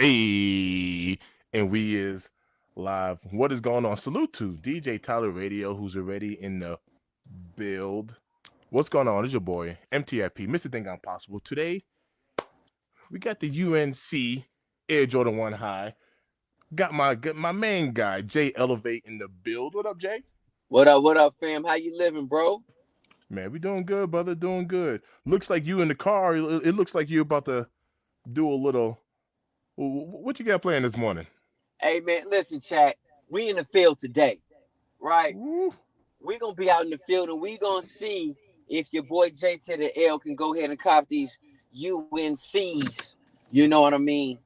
Hey, and we is live. What is going on? Salute to DJ Tyler Radio, who's already in the build. What's going on? It's your boy MTIP, Mr. Think I'm Possible. Today we got the UNC Air Jordan One High. Got my main guy Jay Elevate in the build. What up, Jay? What up, fam? How you living, bro? Man, we doing good, brother. Doing good. Looks like you in the car. It looks like you're about to do a little. What you got playing this morning? Hey, man, listen, chat. We in the field today, right? Woo. We gonna be out in the field and we gonna see if your boy J to the L can go ahead and cop these UNCs. You know what I mean?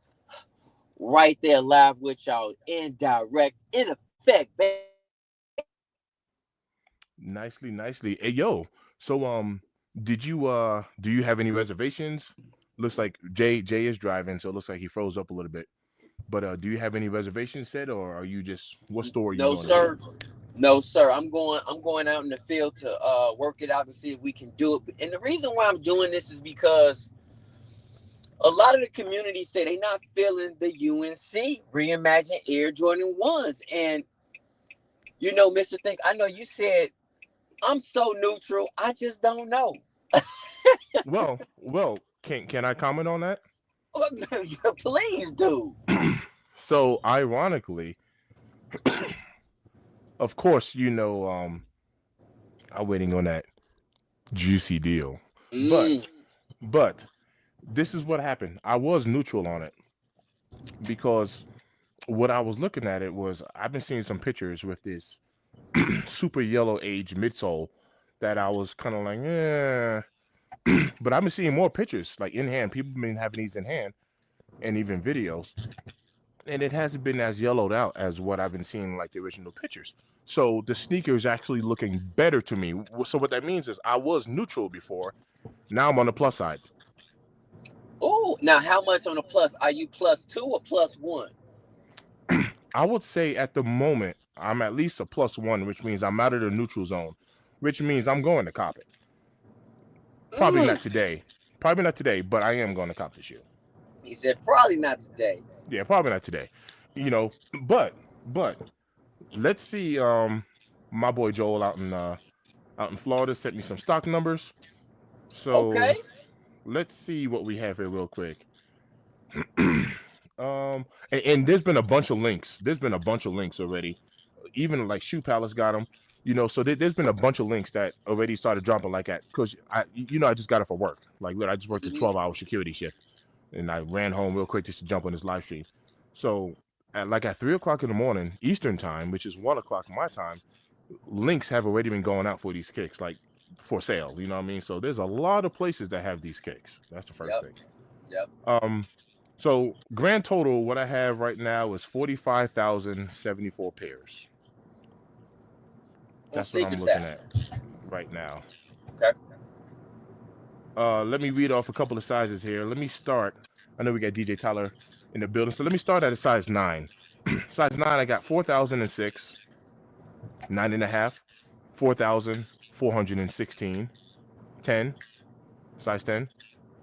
Right there, live with y'all, in direct, in effect, baby. Nicely. Hey yo, so did you do you have any reservations? Looks like Jay is driving, so it looks like he froze up a little bit. But do you have any reservations set, or are you just what store are you No, going to? sir. No, sir. I'm going out in the field to work it out to see if we can do it. And the reason why I'm doing this is because a lot of the community say they're not feeling the UNC Reimagine Air Jordan 1s. And, you know, Mr. Think, I know you said, I'm so neutral. I just don't know. Well, can I comment on that? Please do. So ironically, of course, I'm waiting on that juicy deal. Mm. But this is what happened. I was neutral on it because what I was looking at it was I've been seeing some pictures with this super yellow age midsole that I was kind of like, but I've been seeing more pictures like in hand. People been having these in hand and even videos, and it hasn't been as yellowed out as what I've been seeing like the original pictures. So the sneaker is actually looking better to me. So what that means is I was neutral before. Now I'm on the plus side. Oh, now how much on a plus? Are you +2 or +1? I would say at the moment I'm at least a +1, which means I'm out of the neutral zone, which means I'm going to cop it. Probably not Mm. today. Probably not today, but I am going to cop this shoe. He said, probably not today. Yeah, probably not today. You know, but let's see. My boy Joel out in Florida sent me some stock numbers. So Okay. let's see what we have here real quick. And there's been a bunch of links. There's been a bunch of links already. Even like Shoe Palace got them. So there's been a bunch of links that already started dropping like at because I just got it for work. Like, look, I just worked a Mm-hmm. 12-hour security shift, and I ran home real quick just to jump on this live stream. So at 3 o'clock in the morning Eastern time, which is 1 o'clock my time, links have already been going out for these kicks, like for sale. You know what I mean? So there's a lot of places that have these kicks. That's the first Yep. thing. Yep. So grand total, what I have right now is 45,074 pairs. On That's what I'm sneakers looking that. at right now. Okay. Let me read off a couple of sizes here. Let me start. I know we got DJ Tyler in the building, so let me start at a size 9. Size 9, I got 4,006, 9.5, 4,416, 10, size 10,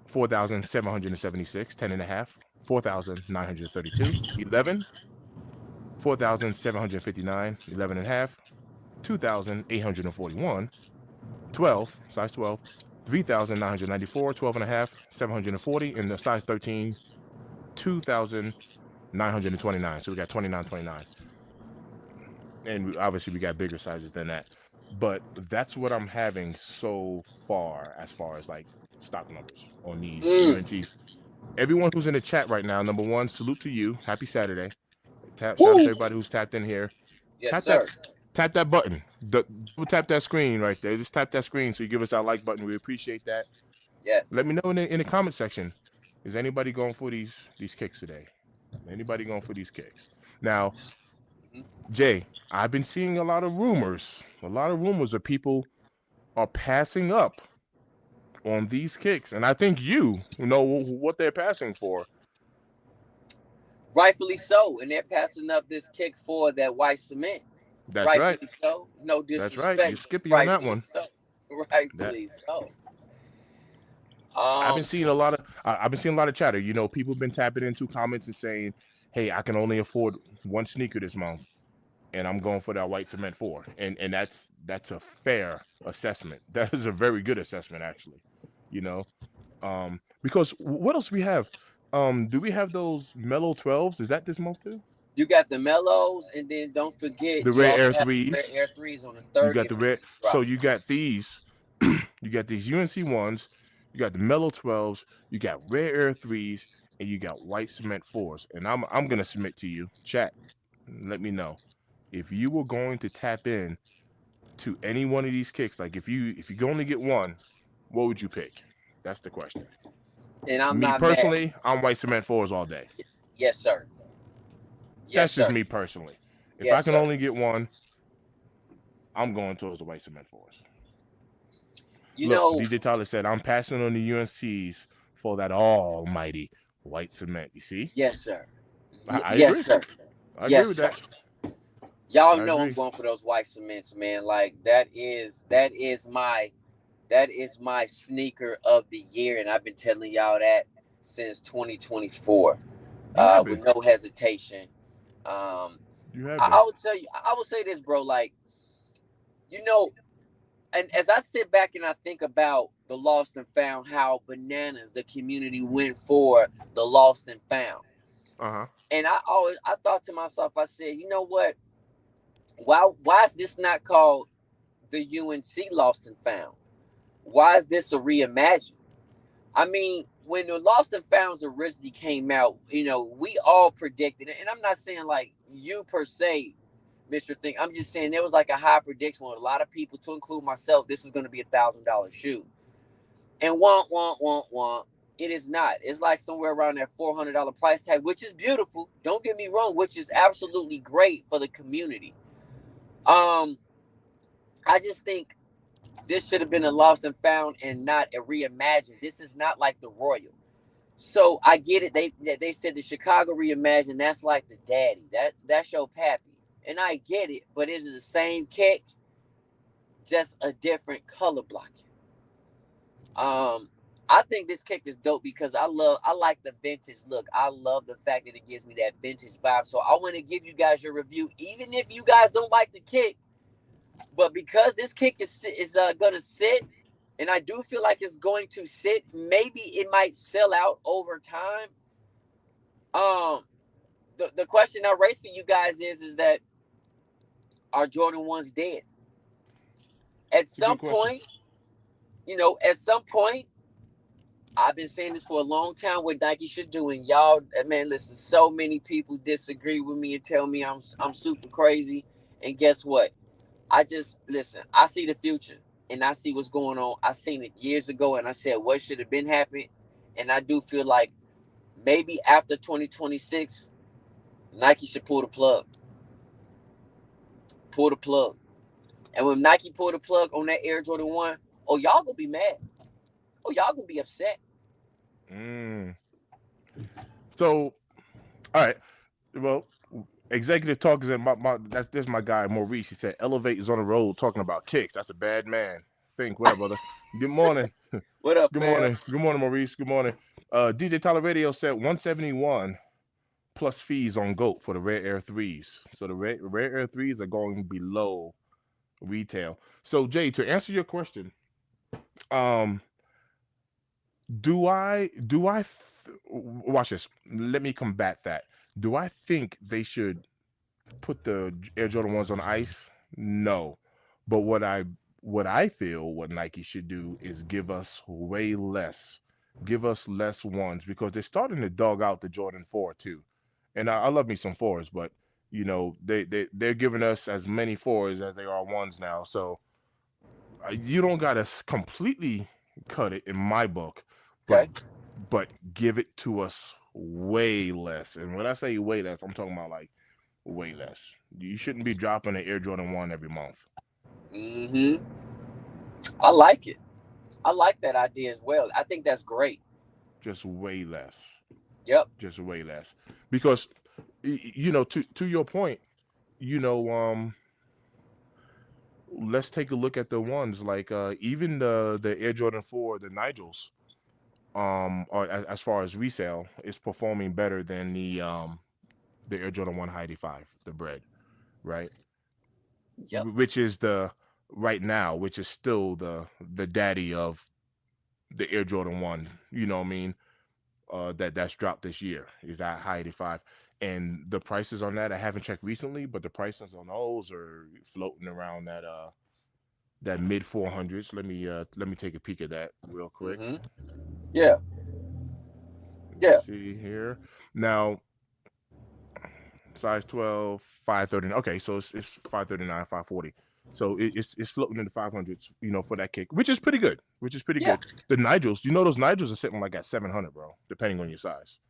4,776, 10.5, 4,932, 11, 4,759, 11.5, 2,841, 12, size 12, 3,994, 12.5, 740, and the size 13, 2,929. So we got 29.29. And obviously we got bigger sizes than that. But that's what I'm having so far as like stock numbers on these UNCs. Everyone who's in the chat right now, number one, salute to you. Happy Saturday. Shout out to everybody who's tapped in here. Yes, sir. Tap that button. Double tap that screen right there. Just tap that screen so you give us that like button. We appreciate that. Yes. Let me know in the comment section. Is anybody going for these kicks today? Anybody going for these kicks? Now, Jay, I've been seeing a lot of rumors. Of people are passing up on these kicks, and I think you know what they're passing for. Rightfully so. And they're passing up this kick for that white cement. That's Rightfully right. so. No That's disrespect. right. You're skippy on that one. So. That Rightfully so. I've been Um, seeing a lot of I've been seeing a lot of chatter. You know, people have been tapping into comments and saying, "Hey, I can only afford one sneaker this month, and I'm going for that white cement four." And that's a fair assessment. That is a very good assessment, actually. You know, because what else we have? Do we have those mellow 12s? Is that this month too? you got the mellows, and then don't forget The you rare also air have the rare threes. air threes on the You got 30th the that red. just So dropped. you got these. You got these UNC ones. You got the mellow 12s. You got rare air threes, and you got white cement fours. And I'm gonna submit to you, chat. Let me know if you were going to tap in to any one of these kicks. Like if you can only get one, what would you pick? That's the question. And I'm Me not mad. personally, I'm white cement fours all day. Yes, sir. Yes, That's just sir. me personally. If I Yes, can sir. only get one, I'm going towards the white cement fours. You Look, know, DJ Tyler said, I'm passing on the UNCs for that almighty white cement. You see? yes, sir. I Yes, agree. sir. I agree Yes, with sir. that. Y'all I know I'm agree. going for those white cements, man. Like that is my sneaker of the year, and I've been telling y'all that since 2024, You have with been. no hesitation. Um, You have I been. would tell you, I would say this, bro. Like, you know, and as I sit back and I think about the lost and found, how bananas the community went for the lost and found, Uh-huh. and I thought to myself, I said, you know what? Why is this not called the UNC lost and found? Why is this a reimagine? I mean, when the Lost and Founds originally came out, we all predicted it. And I'm not saying like you per se, Mr. Thing. I'm just saying there was like a high prediction with a lot of people, to include myself, this was going to be $1,000 shoe. And want. It is not. It's like somewhere around that $400 price tag, which is beautiful. Don't get me wrong, which is absolutely great for the community. Um, I just think this should have been a lost and found and not a reimagined. This is not like the Royal. So I get it. They said the Chicago reimagined. That's like the daddy. That's your pappy, and I get it. But it is the same kick, just a different color blocking. Um, I think this kick is dope because I like the vintage look. I love the fact that it gives me that vintage vibe. So I want to give you guys your review, even if you guys don't like the kick. But because this kick is gonna sit, and I do feel like it's going to sit, maybe it might sell out over time. Um, the question I raise for you guys is that, are Jordan ones dead? At It's a good some question. point, at some point, I've been saying this for a long time, what Nike should do, and y'all, man, listen, so many people disagree with me and tell me I'm super crazy. And guess what? I just listen. I see the future, and I see what's going on. I seen it years ago, and I said what should have been happening. And I do feel like maybe after 2026, Nike should pull the plug. Pull the plug. And when Nike pull the plug on that Air Jordan 1, oh, y'all gonna be mad. Oh, y'all gonna be upset. Mm. So, all right. Well, executive talk is in that's my guy Maurice. He said Elevate is on the road talking about kicks. That's a bad man. Think what up, brother? Good morning. What up, Good fam? morning. Good morning, Maurice. Good morning. DJ Tyler Radio said 171 plus fees on GOAT for the rare air threes. So the rare air threes are going below retail. So Jay, to answer your question, um, watch this? Let me combat that. Do I think they should put the Air Jordan ones on ice? No, but what I feel what Nike should do is give us less ones because they're starting to dog out the Jordan 4 too. And I love me some fours, but they're giving us as many fours as they are ones now. So you don't gotta completely cut it in my book, but Okay. give it to us way less. And when I say way less, I'm talking about like way less. You shouldn't be dropping an Air Jordan 1 every month. Mm-hmm. I like it. I like that idea as well. I think that's great. Just way less. Yep. Just way less. Because to your point, you know, let's take a look at the ones like even the Air Jordan 4, the Nigels. or as far as resale, is performing better than the Air Jordan 1 High 85, the bread, right? Yep. Which is the right now, which is still the daddy of the Air Jordan 1, you know what I mean? That's dropped this year is that High 85. And the prices on that, I haven't checked recently, but the prices on those are floating around that mid 400s. Let me take a peek at that real quick. Mm-hmm. Yeah. Let me Yeah. see here. Now, size 12, 530. Okay, so it's 539, 540. So it's floating in the 500s, for that kick, which is pretty good. Which is pretty Yeah. good. The Nigels, those Nigels are sitting like at 700, bro, depending on your size.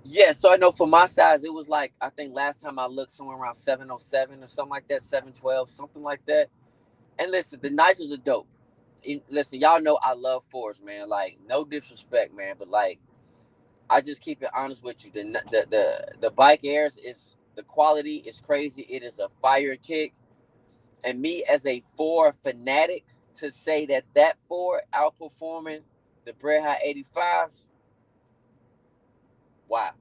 Yeah. So I know for my size, it was like, I think last time I looked, somewhere around 707 or something like that, 712, something like that. And listen, the Nigels are dope. Listen, y'all know I love fours, man. Like, no disrespect, man, but like, I just keep it honest with you. The bike airs is the quality is crazy. It is a fire kick, and me as a four fanatic to say that four outperforming the Bred High 85s. Wow.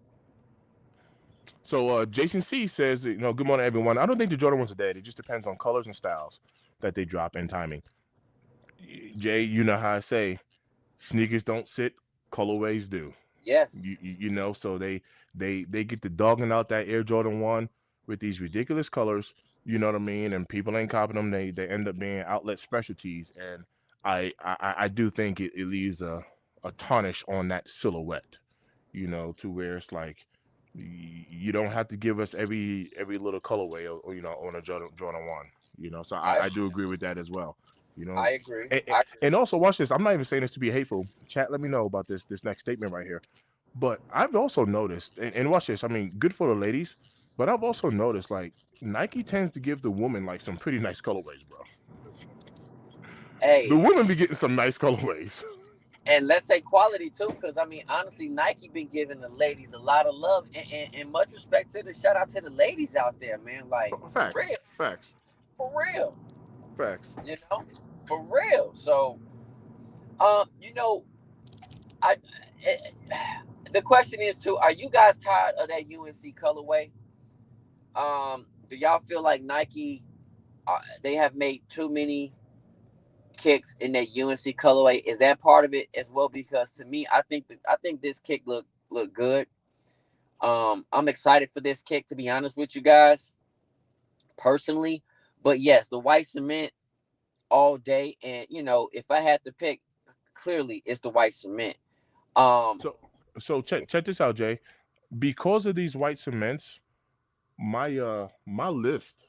So Jason C says, good morning everyone. I don't think the Jordan ones are dead. It just depends on colors and styles that they drop and timing. Jay, you know how I say, sneakers don't sit, colorways do. Yes. So they get the dogging out that Air Jordan 1 with these ridiculous colors, you know what I mean, and people ain't copying them. They end up being outlet specialties, and I do think it leaves a tarnish on that silhouette, to where it's like you don't have to give us every little colorway, on a Jordan 1, so I I do agree with that as well, you know. I agree. and, I agree. and also watch this. I'm not even saying this to be hateful. Chat, let me know about this next statement right here. But I've also noticed, and watch this. I mean, good for the ladies, but I've also noticed like Nike tends to give the woman like some pretty nice colorways, bro. The Hey, women be getting some nice colorways. and let's say quality too, because I mean, honestly, Nike been giving the ladies a lot of love, and much respect to the shout out to the ladies out there, man. Like, for Facts, real, facts, for real, facts. you know, for real. So, you know, I it, the question is too: are you guys tired of that UNC colorway? Do y'all feel like Nike they have made too many kicks in that UNC colorway? Is that part of it as well? Because to me, I think this kick look good. I'm excited for this kick, to be honest with you guys, personally. But yes, the white cement all day, and if I had to pick, clearly it's the white cement. Um, So so check this out, Jay. Because of these white cements, my list,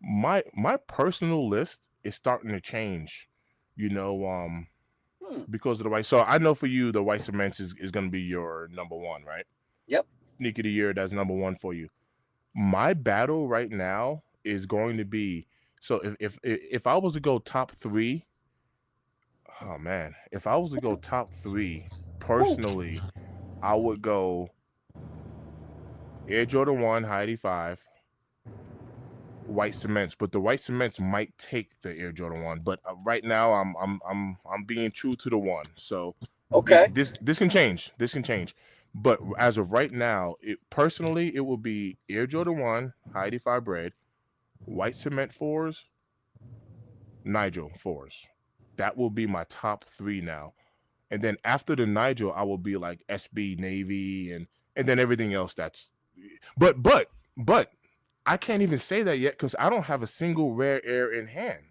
my personal list is starting to change. You know, hmm, because of the white. So I know for you, the white cements is going to be your number one, right? yep. Sneak of the year, that's number one for you. My battle right now is going to be, so if I was to go top three, oh man, if I was to go top three Woo. personally, I would go Air Jordan 1 High 85, white cements, but the white cements might take the Air Jordan 1. But right now, I'm being true to the one. So Okay. this can change. This can change. But as of right now, personally, it will be Air Jordan 1 High 85 bread, white cement fours, Nigel fours. That will be my top three now. And then after the Nigel, I will be like SB Navy and then everything else. But I can't even say that yet because I don't have a single rare air in hand.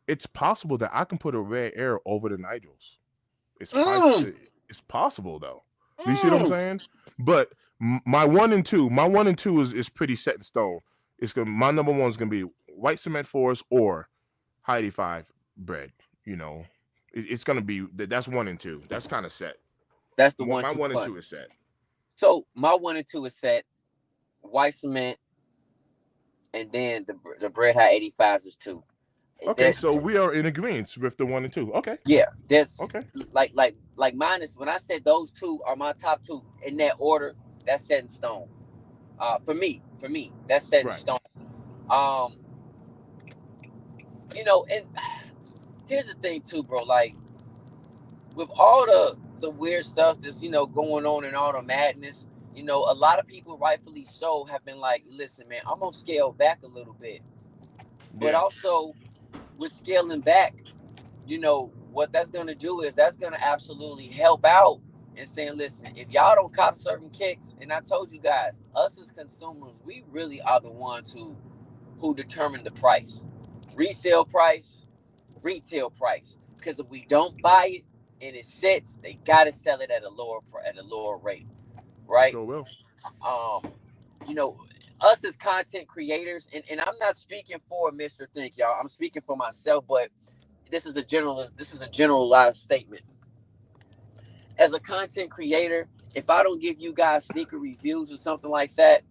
It's possible that I can put a rare air over the Nigels. It's Mm, it's possible though. Do you see what I'm mm. saying? But my 1 and 2 is pretty set in stone. My number one is gonna be white cement fours or Heidi five bread. You know, it's gonna be that's 1 and 2. That's kind of set. That's the one My two one and punch. two is set. So my 1 and 2 is set. White cement, and then the Bread High 85s is two. Okay, There, so we are in agreement with the 1 and 2. Okay, yeah, there's okay, like mine is when I said those two are my top two in that order. That's set in stone. For me, that's set in right. stone. Um, and here's the thing too, bro. Like, with all the weird stuff that's going on and all the madness, a lot of people, rightfully so, have been like, listen, man, I'm gonna scale back a little bit. But Yeah. also with scaling back, what that's gonna do is that's gonna absolutely help out and saying, listen, if y'all don't cop certain kicks, and I told you guys, us as consumers, we really are the ones who determine the price, resale price, retail price. Because if we don't buy it and it sits, they gotta sell it at a lower rate, right? Sure will. Um, you know, us as content creators, and I'm not speaking for Mr. Think, y'all. I'm speaking for myself, but this is a generalized statement. As a content creator, if I don't give you guys sneaker reviews or something like that,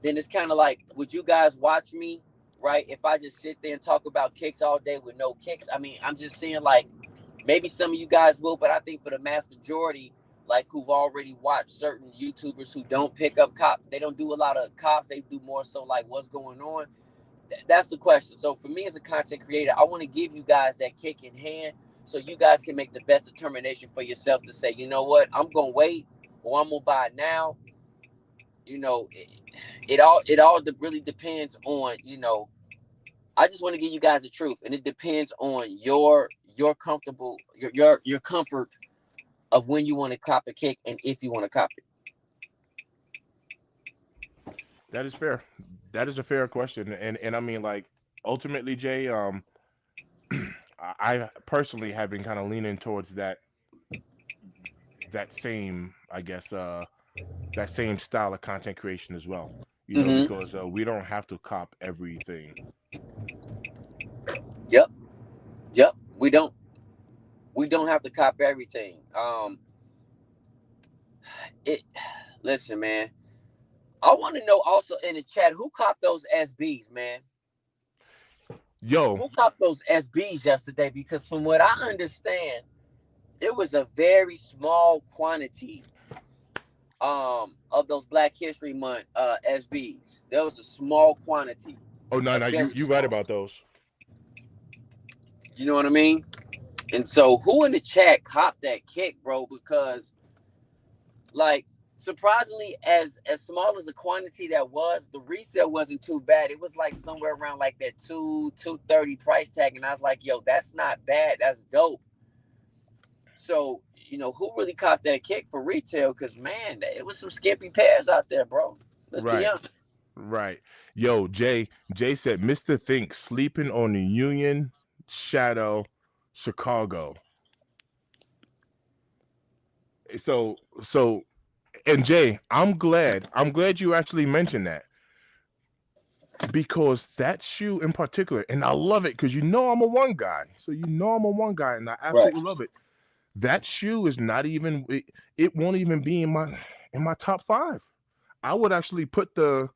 then it's kind of like, would you guys watch me, right? If I just sit there and talk about kicks all day with no kicks, I mean, I'm just saying, like, maybe some of you guys will, but I think for the mass majority, like, who've already watched certain YouTubers who don't pick up cop, they don't do a lot of cops, they do more so like what's going on. That's the question. So for me as a content creator, I want to give you guys that kick in hand so you guys can make the best determination for yourself to say, you know what, I'm gonna wait or I'm gonna buy it now. You know, it all really depends on, I just want to give you guys the truth, and it depends on your comfortable your comfort of when you want to cop a kick and if you want to cop it. That is fair. That is a fair question, and I mean, like, ultimately, Jay, I personally have been kind of leaning towards that same, I guess, that same style of content creation as well. Mm-hmm. Because we don't have to cop everything. Yep. Yep. We don't have to cop everything. It. Listen, man. I want to know also in the chat who copped those SBs, man. Yo, Who copped those SBs yesterday? Because from what I understand, it was a very small quantity of those Black History Month SBs. There was a small quantity, oh no, a no, you very you right small. about those. You know what I mean? And so, who in the chat copped that kick, bro? Because, like, surprisingly, as small as the quantity that was, the resale wasn't too bad. It was like somewhere around like that 230 price tag, and I was like, yo, that's not bad. That's dope. So, who really copped that kick for retail? Because, man, it was some skimpy pairs out there, bro. Let's be Right, honest. right. Yo, Jay said Mr. Think sleeping on the Union Shadow Chicago. So and Jay, I'm glad you actually mentioned that, because that shoe in particular, and I love it because I'm a one guy. So I'm a one guy, and I Right. absolutely love it. That shoe is not even it won't even be in my top five. I would actually put the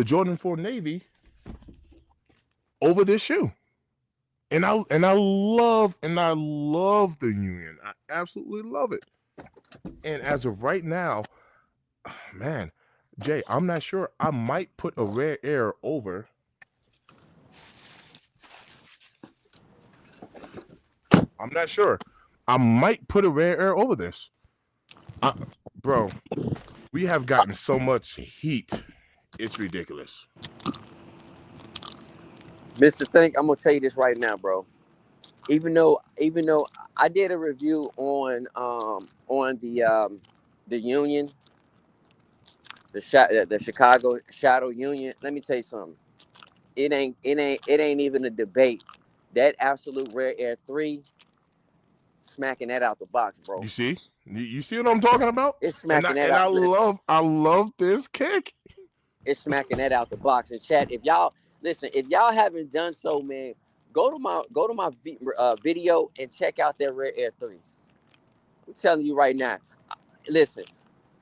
Jordan 4 Navy over this shoe. And I love the Union. I absolutely love it. And as of right now, man, Jay, I'm not sure. I might put a rare air over. I'm not sure. I might put a rare air over this. I, bro, we have gotten so much heat. It's ridiculous. Mr. Think, I'm gonna tell you this right now, bro. Even though I did a review on the Union, the Chicago Shadow Union. Let me tell you something. It ain't even a debate. That absolute rare air 3, smacking that out the box, bro. You see? You see what I'm talking about? It's And I smacking that and out. I Listen, love I love this kick. it's smacking that out the box. And chat, if y'all listen, if y'all haven't done so, man, go to my video and check out that rare air 3. I'm telling you right now. Listen,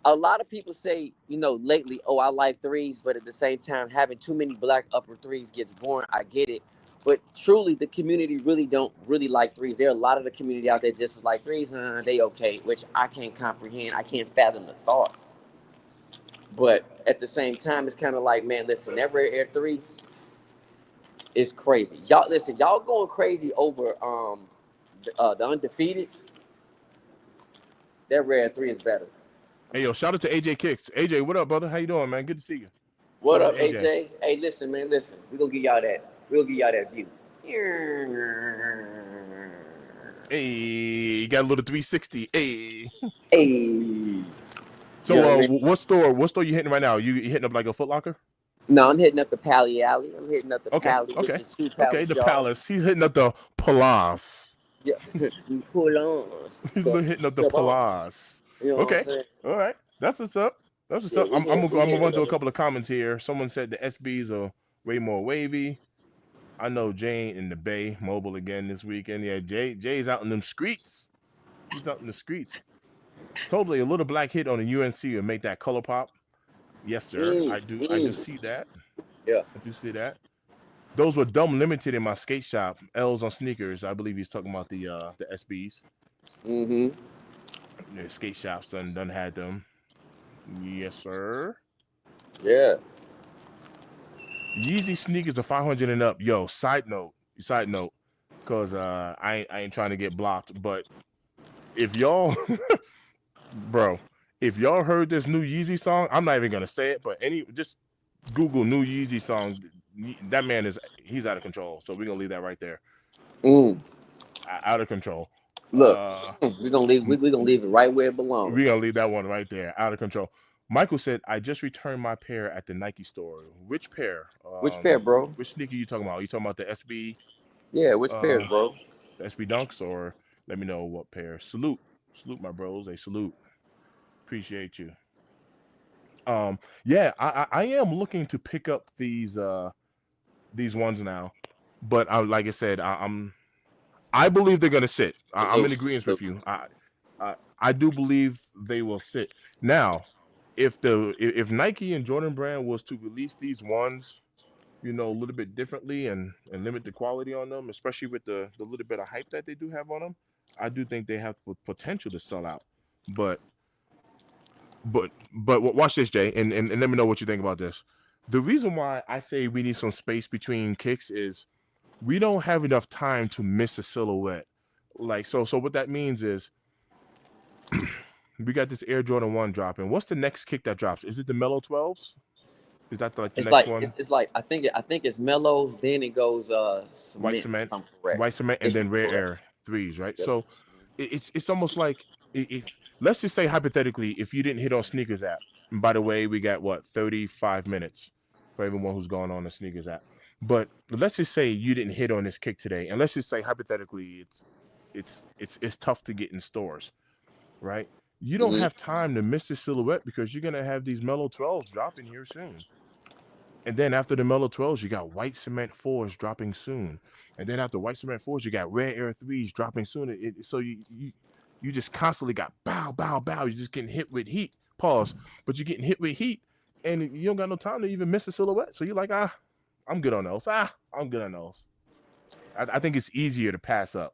a lot of people say, lately, oh, I like threes, but at the same time, having too many black upper threes gets boring. I get it. But truly, the community really don't really like threes. There are a lot of the community out there just was like threes, they okay, which I can't comprehend. I can't fathom the thought. But at the same time, it's kind of like, man, listen, that rare air 3 is crazy. Y'all listen, y'all going crazy over the undefeateds. That Rare 3 is better. Hey, yo, shout out to AJ Kicks. AJ, what up, brother? How you doing, man? Good to see you. What Shout out to up, AJ. AJ? Hey, listen, man, listen. We're gonna give y'all that. We'll give y'all that view. Hey, you got a little 360. Hey. Hey. You So, know what I mean? what store you hitting right now? You hitting up like a Foot Locker? No, I'm hitting up the Pally Alley. I'm hitting up the Okay, Pally, which okay, is Shoe okay. Palace, The y'all. Palace. He's hitting up the Palace. Yeah, pull on He's the hitting up the Shabon. Palace. You know what I'm Okay, saying? all right. That's what's up. That's what's Yeah, up. I'm we gonna run hitting through a them. couple of comments here. Someone said the SBs are way more wavy. I know Jane in the Bay mobile again this weekend. Yeah, Jay's out in them streets. He's out in the streets. Totally a little black hit on the UNC and make that color pop. Yes, sir. Mm, I do mm. see that. Yeah. I do see that. Those were dumb limited in my skate shop. L's on sneakers. I believe he's talking about the SBs. Mm-hmm. The skate shops done had them. Yes, sir. Yeah. Yeezy sneakers are 500 and up. Yo, side note, cause I ain't trying to get blocked, but if y'all, bro, if y'all heard this new Yeezy song, I'm not even gonna say it, but just Google new Yeezy song. That man he's out of control. So we're gonna leave that right there. Mm. Out of control. Look, Uh, we're gonna leave. We're gonna leave it right where it belongs. we're gonna leave that one right there. Out of control. Michael said, "I just returned my pair at the Nike store. Which pair? Which pair, bro? Which sneaker you talking about? Are you talking about the SB, Yeah, which pairs, uh, bro? the SB Dunks, or let me know what pair? Salute, my bros. They salute. Appreciate you. Yeah, I am looking to pick up these ones now, but like I said, I believe they're gonna sit. I'm in Salute, agreement with salute. you. I do believe they will sit. Now, if Nike and Jordan Brand was to release these ones, a little bit differently and limit the quality on them, especially with the little bit of hype that they do have on them, I do think they have potential to sell out. But watch this, Jay, and let me know what you think about this. The reason why I say we need some space between kicks is we don't have enough time to miss a silhouette. Like so what that means is we got this Air Jordan 1 dropping. What's the next kick that drops? Is it the Mellow 12s? Is that like the It's next like one? it's like I think it's mellows. Then it goes White cement. If cement, I'm correct. white cement, and If then I'm rare correct. air threes, right? Yep. So it's almost like if let's just say hypothetically, if you didn't hit on sneakers app, and by the way, we got what 35 minutes for everyone who's going on the sneakers app. But let's just say you didn't hit on this kick today, and let's just say hypothetically, it's tough to get in stores, right? You don't Mm-hmm. have time to miss the silhouette because you're gonna have these mellow 12s dropping here soon. And then after the Mellow 12s, you got White Cement 4s dropping soon. And then after White Cement 4s, you got Rare Air 3s dropping soon. So you just constantly got bow, bow, bow. You're just getting hit with heat. Pause. But you're getting hit with heat, and you don't got no time to even miss a silhouette. So you're like, I'm good on those. I'm good on those. I think it's easier to pass up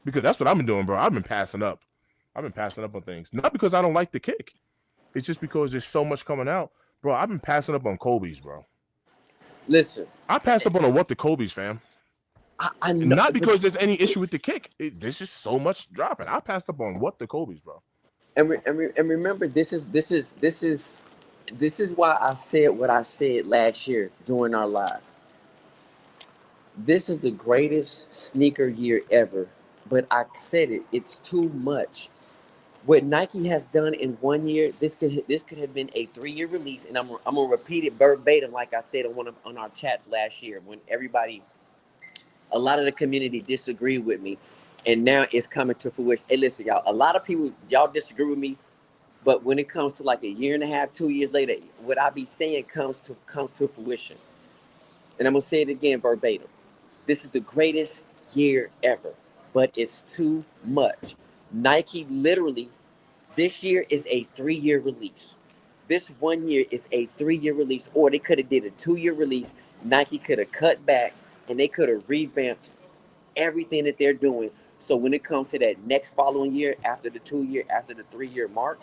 because that's what I've been doing, bro. I've been passing up. I've been passing up on things. Not because I don't like the kick. It's just because there's so much coming out. Bro, I've been passing up on Kobe's, bro. Listen, I passed up on a what the Kobe's, fam. I know. Not because there's any issue with the kick. There's just so much dropping. I passed up on what the Kobe's, bro. And remember, this is why I said what I said last year during our live. This is the greatest sneaker year ever, but I said it. It's too much. What Nike has done in 1 year, this could have been a 3 year release, and I'm gonna repeat it verbatim, like I said on our chats last year when a lot of the community disagreed with me, and now it's coming to fruition. Hey, listen, y'all. A lot of people y'all disagree with me, but when it comes to like a year and a half, 2 years later, what I be saying comes to fruition, and I'm gonna say it again verbatim. This is the greatest year ever, but it's too much. Nike literally this year is a 3 year release. This 1 year is a 3 year release, or they could have did a 2 year release. Nike could have cut back and they could have revamped everything that they're doing. So when it comes to that next following year, after the 2 year, after the 3 year mark,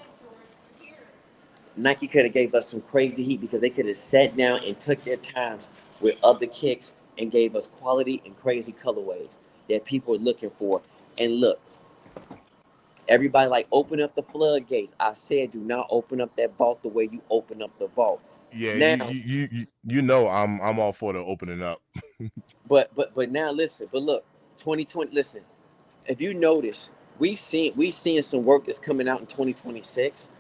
Nike could have gave us some crazy heat because they could have sat down and took their times with other kicks and gave us quality and crazy colorways that people are looking for. And look, Everybody like open up the floodgates. I said, do not open up that vault the way you open up the vault. Yeah, Now, you know I'm all for the opening up. but now listen. But look, 2020. Listen, if you notice, we seeing some work that's coming out in 2026,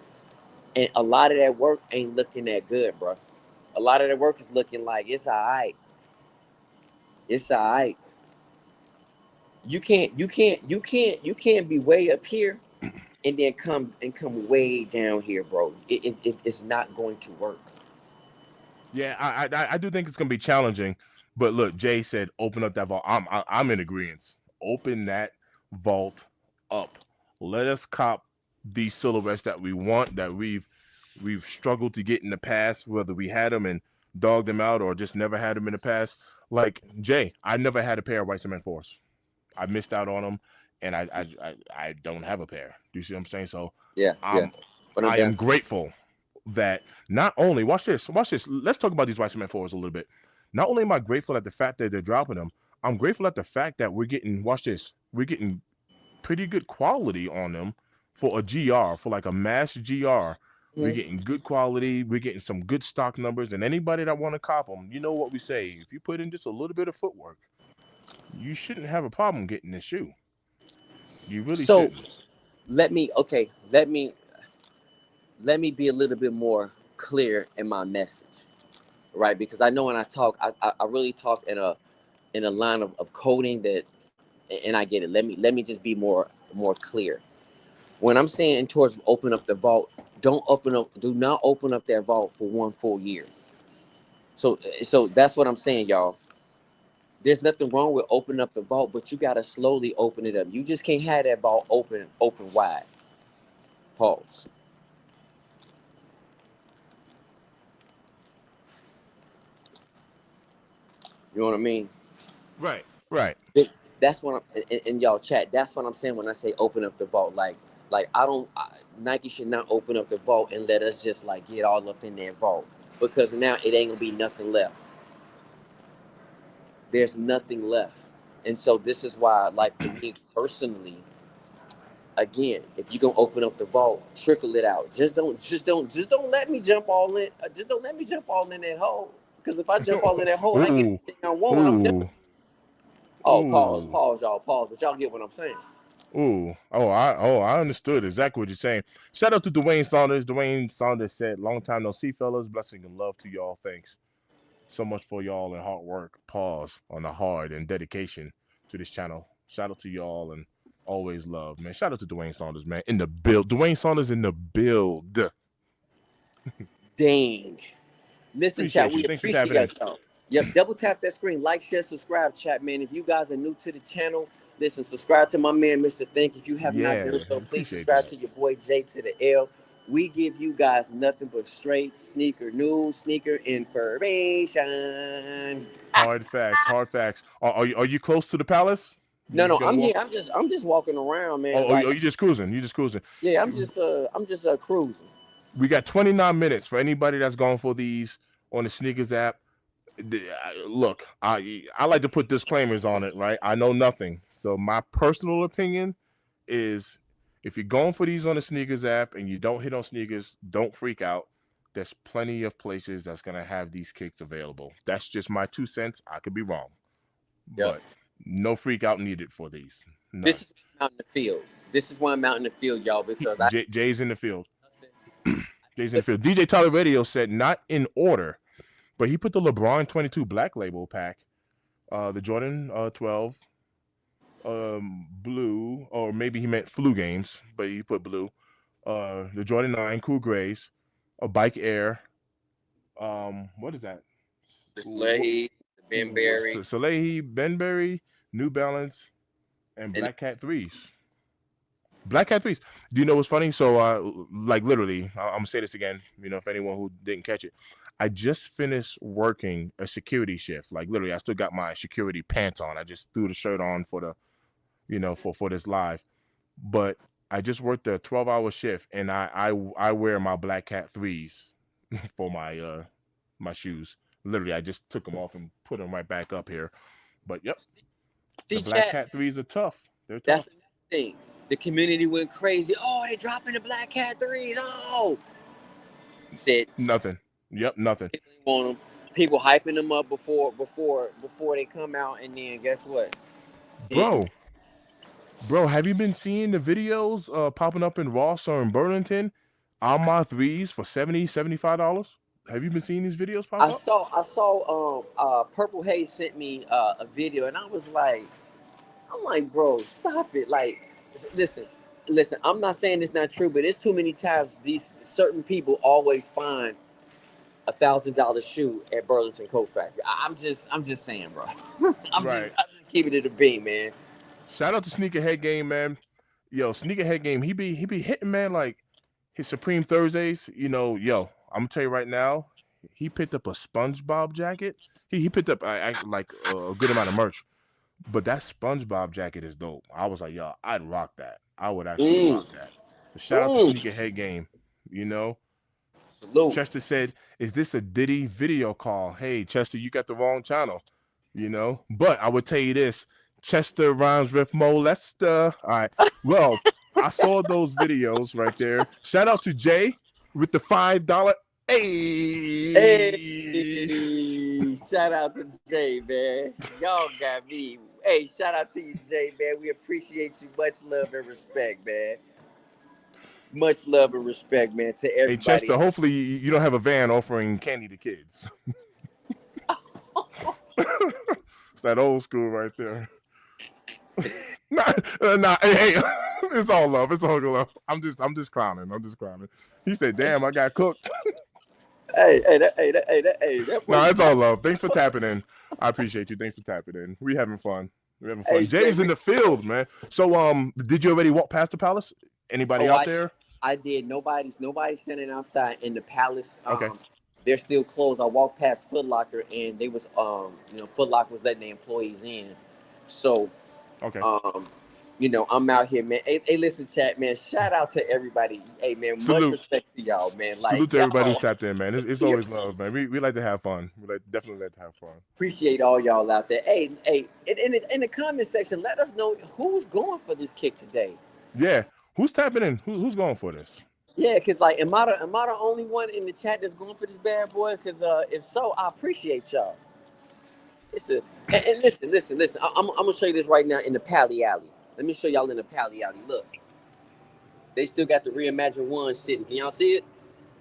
and a lot of that work ain't looking that good, bro. A lot of that work is looking like it's all right. It's all right. You can't be way up here and then come way down here, bro. It's not going to work. Yeah, I do think it's gonna be challenging, but look, Jay said open up that vault. I'm in agreement. Open that vault up. Let us cop these silhouettes that we want, that we've struggled to get in the past, whether we had them and dogged them out or just never had them in the past. Like Jay, I never had a pair of white cement fours. I missed out on them, and I don't have a pair. Do you see what I'm saying? So Yeah, yeah. I'm But I'm I am down. grateful that not only watch this. Let's talk about these white cement fours a little bit. Not only am I grateful at the fact that they're dropping them, I'm grateful at the fact that we're getting we're getting pretty good quality on them for a GR, for like a mass GR. We're Mhm. getting good quality. We're getting some good stock numbers, and anybody that want to cop them, you know what we say: if you put in just a little bit of footwork, you shouldn't have a problem getting this shoe. You really So shouldn't. let me okay. Let me be a little bit more clear in my message, right? Because I know when I talk, I really talk in a line of coding that, and I get it. Let me just be more clear. When I'm saying towards open up the vault, do not open up that vault for one full year. So that's what I'm saying, y'all. There's nothing wrong with opening up the vault, but you gotta slowly open it up. You just can't have that vault open wide. Pause. You know what I mean? Right. Right. That's what I'm in y'all chat. That's what I'm saying when I say open up the vault. Like Nike should not open up the vault and let us just like get all up in that vault, because now it ain't gonna be nothing left. There's nothing left, and so this is why, like for me personally, again, if you're gonna open up the vault, trickle it out. Just don't let me jump all in. Just don't let me jump all in that hole. Because if I jump all in that hole and I get Ooh. everything I want, I'm done. Ooh. Oh, pause, Ooh. pause, y'all, pause. But y'all get what I'm saying. Ooh, I understood exactly what you're saying. Shout out to Dwayne Saunders. Dwayne Saunders said, "Long time no see, fellas. Blessing and love to y'all. Thanks so much for y'all and hard work. Pause on the hard and dedication to this channel. Shout out to y'all and always love, man. Shout out to Dwayne Saunders, man. In the build, Dwayne Saunders in the build. Dang. Listen, chat, Appreciate you. we Thanks for tapping in. appreciate y'all. Yep, double tap that screen, like, share, subscribe, chat, man. If you guys are new to the channel, listen, subscribe to my man, Mr. Think. If you have not Yeah, done so, please appreciate subscribe that. to your boy J to the L. We give you guys nothing but straight sneaker news, sneaker information. Hard facts. Hard facts. Are you close to the palace? You No, just no, gonna I'm here. walk? I'm just walking around, Oh, man. Like, are you just cruising? You just cruising? yeah, I'm just cruising. We got 29 minutes for anybody that's going for these on the sneakers app. Look, I like to put disclaimers on it, right? I know nothing. So my personal opinion is if you're going for these on the sneakers app and you don't hit on sneakers, don't freak out. There's plenty of places that's going to have these kicks available. That's just my 2 cents. I could be wrong, Yep. but no freak out needed for these. This None. is why I'm out in the field. This is why I'm out in the field, y'all, because I Jay's in the field. Jay's in the nothing. field. DJ Tyler Radio said not in order, but he put the LeBron 22 Black Label pack, the Jordan 12 blue, or maybe he meant flu games, but he put blue. The Jordan 9 Cool Grays, a Bike Air. What is that? The Slade, the Benberry, Salehi, Benberry, New Balance, and and Black Cat threes. Black Cat threes. Do you know what's funny? So, like literally, I'm gonna say this again. You know, if anyone who didn't catch it, I just finished working a security shift. Like literally, I still got my security pants on. I just threw the shirt on for the, for this live. But I just worked a 12-hour shift, and I wear my Black Cat threes for my shoes. Literally, I just took them off and put them right back up here. But yep, the see, Black chat. Cat threes are tough. They're That's tough. another thing. The community went crazy. Oh, they dropping the Black Cat threes. Oh, he said Nothing. Yep, nothing. people want them. People hyping them up before they come out, and then guess what? See, Bro, bro, have you been seeing the videos popping up in Ross or in Burlington on my threes for $70, $75? Have you been seeing these videos pop up? I saw Purple Haze sent me a video, and I'm like, bro, stop it. Like, listen, listen. I'm not saying it's not true, but it's too many times these certain people always find $1,000 shoe at Burlington Coat Factory. I'm just saying, bro. Right. I'm just keeping it a beam, man. Shout out to Sneakerhead Game, man. Yo, Sneakerhead Game, he be hitting, man, like his Supreme Thursdays. Yo, I'm gonna tell you right now, he picked up a SpongeBob jacket. He picked up like a good amount of merch, but that SpongeBob jacket is dope. I was like, yo, I'd rock that. I would actually Mm, rock that. So shout out to mm. Sneakerhead Game. You know, Salute. Chester said, "Is this a Diddy video call?" Hey, Chester, you got the wrong channel. But I would tell you this: Chester rhymes with molester. All right. Well, I saw those videos right there. Shout out to Jay with the $5. Hey. Hey, shout out to Jay, man. Y'all got me. Hey, shout out to you, Jay, man. We appreciate you. Much love and respect, man. Much love and respect, man, to Hey, Chester. everybody. Hopefully, you don't have a van offering candy to kids. It's that old school right there. Nah, hey, it's all love. It's all love. I'm just clowning. I'm just clowning. He said, "Damn, I got cooked." That Nah, was it's all love. Thanks for tapping in. I appreciate you. Thanks for tapping in. We having fun. We're having fun. hey, Jay. Jay's in the field, man. So, did you already walk past the palace? Anybody Oh, out there? I did. Nobody's standing outside in the palace. Okay. They're still closed. I walked past Foot Locker, and they was Foot Locker was letting the employees in. So Okay. um I'm out here, man. Hey, listen, chat, man. Shout out to everybody. Hey, man, much Salute. respect to y'all, man. Like, Salute to everybody who's y'all, tapped in, man. It's always love, man. We like to have fun. Definitely like to have fun. appreciate all y'all out there. Hey, in the comment section, let us know who's going for this kick today. Yeah. Who's tapping in? Who's going for this? Yeah, cause like, am I the only one in the chat that's going for this bad boy? Cause if so, I appreciate y'all. Listen, and listen. I'm gonna show you this right now in the Pally Alley. Let me show y'all in the Pally Alley. Look, they still got the Reimagine one sitting. Can y'all see it?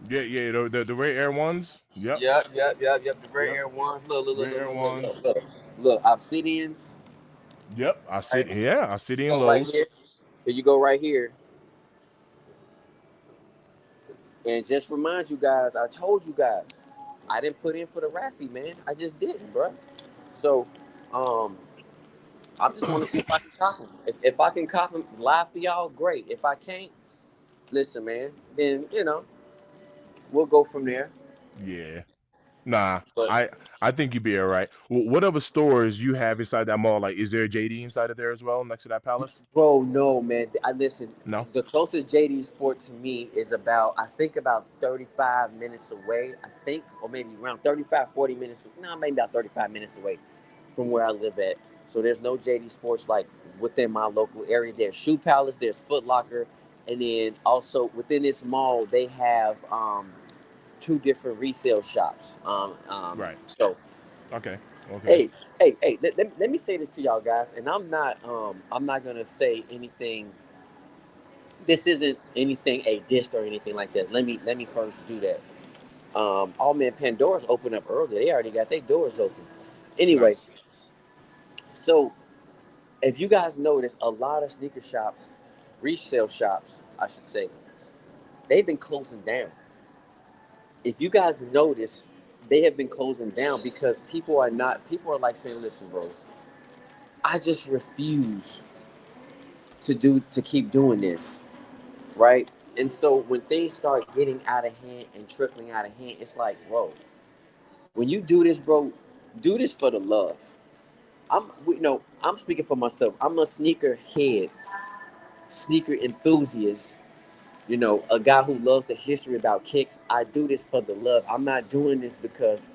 Yeah. The Ray Air ones. Yep. Yep. The Ray Yep. Air ones. Ray Air ones. Look. Obsidians. Yep. Right. I sit in Go right Lowe's. here. Here you go right here. And just remind you guys, I told you guys, I didn't put in for the Raffy, man. I just didn't, bro. So, I just want to see if I can cop them. If I can cop them live for y'all, great. If I can't, listen, man, then we'll go from there. Yeah. Nah, But I think you'd be all right. What other stores you have inside that mall? Like, is there a JD inside of there as well, next to that palace? bro, no, man. I listen. No. The closest JD Sport to me is about 35 minutes away. I think, or maybe around 35, 40 minutes. No, maybe about 35 minutes away from where I live at. So there's no JD Sports like within my local area. There's Shoe Palace, there's Foot Locker, and then also within this mall they have two different resale shops. Right. So Okay. hey, let me say this to y'all guys, and I'm not gonna say anything. This isn't anything a diss or anything like that. Let me first do that. Oh man, Pandora's opened up early. They already got their doors open. Anyway, Nice. so if you guys notice, a lot of sneaker shops, resale shops, I should say, they've been closing down. If you guys notice, they have been closing down because people are like saying, listen, bro, I just refuse to keep doing this, right? And so when things start getting out of hand and trickling out of hand, it's like, whoa, when you do this, bro, do this for the love. I'm speaking for myself. I'm a sneaker head, sneaker enthusiast, a guy who loves the history about kicks. I do this for the love. I'm not doing this because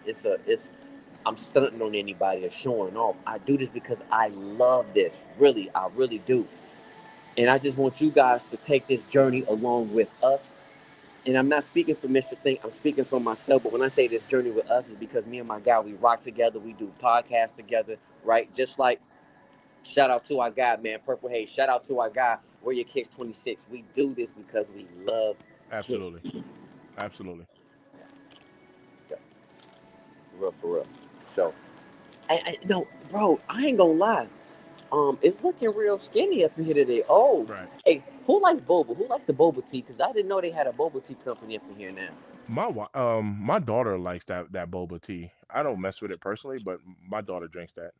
I'm stunting on anybody or showing off. I do this because I love this. Really, I really do. And I just want you guys to take this journey along with us. And I'm not speaking for Mr. Think, I'm speaking for myself. But when I say this journey with us, is because me and my guy, we rock together, we do podcasts together, right? Just like shout out to our guy, man, Purple Haze. Shout out to our guy, Where Your Kicks 26. We do this because we love Absolutely. kicks. Absolutely. Yeah, real for real. So, no, bro, I ain't gonna lie. It's looking real skinny up in here today. Oh, Right. hey, who likes boba? Who likes the boba tea? Because I didn't know they had a boba tea company up in here now. My daughter likes that boba tea. I don't mess with it personally, but my daughter drinks that.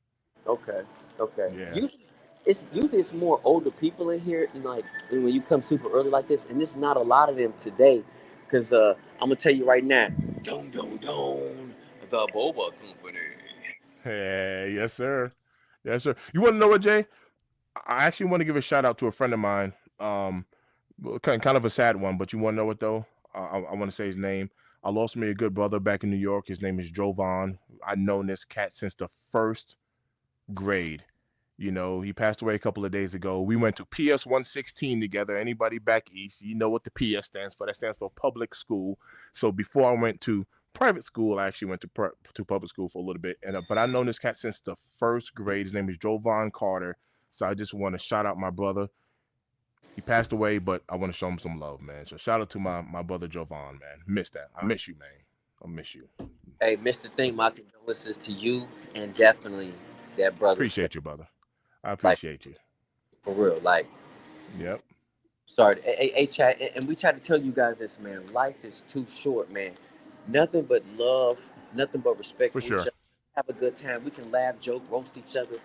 Okay, okay. Yeah. Usually it's more older people in here, and like and when you come super early like this, and there's not a lot of them today. Cause I'm gonna tell you right now, don't the boba company. Hey, yes, sir. Yes, sir. You want to know what, Jay? I actually want to give a shout out to a friend of mine. Well, kind of a sad one, but you want to know what though? I want to say his name. I lost me a good brother back in New York. His name is Jovan. I've known this cat since the first grade. You know, he passed away a couple of days ago. We went to PS 116 together. Anybody back east, you know what the PS stands for. That stands for public school. So before I went to private school, I actually went to public school for a little bit. And but I've known this cat since the first grade. His name is Jovan Carter. So I just want to shout out my brother. He passed away, but I want to show him some love, man. So shout out to my brother Jovan, man. Miss that. I miss you, man. I miss you. Hey, Mr. Thing, my condolences to you and definitely that brother's family. Appreciate you, brother. I Like appreciate you. for real. Like Yep. sorry, hey, chat, and we try to tell you guys this, man. Life is too short, man. Nothing but love, nothing but respect For for each sure. other. Have a good time. We can laugh, joke, roast each other,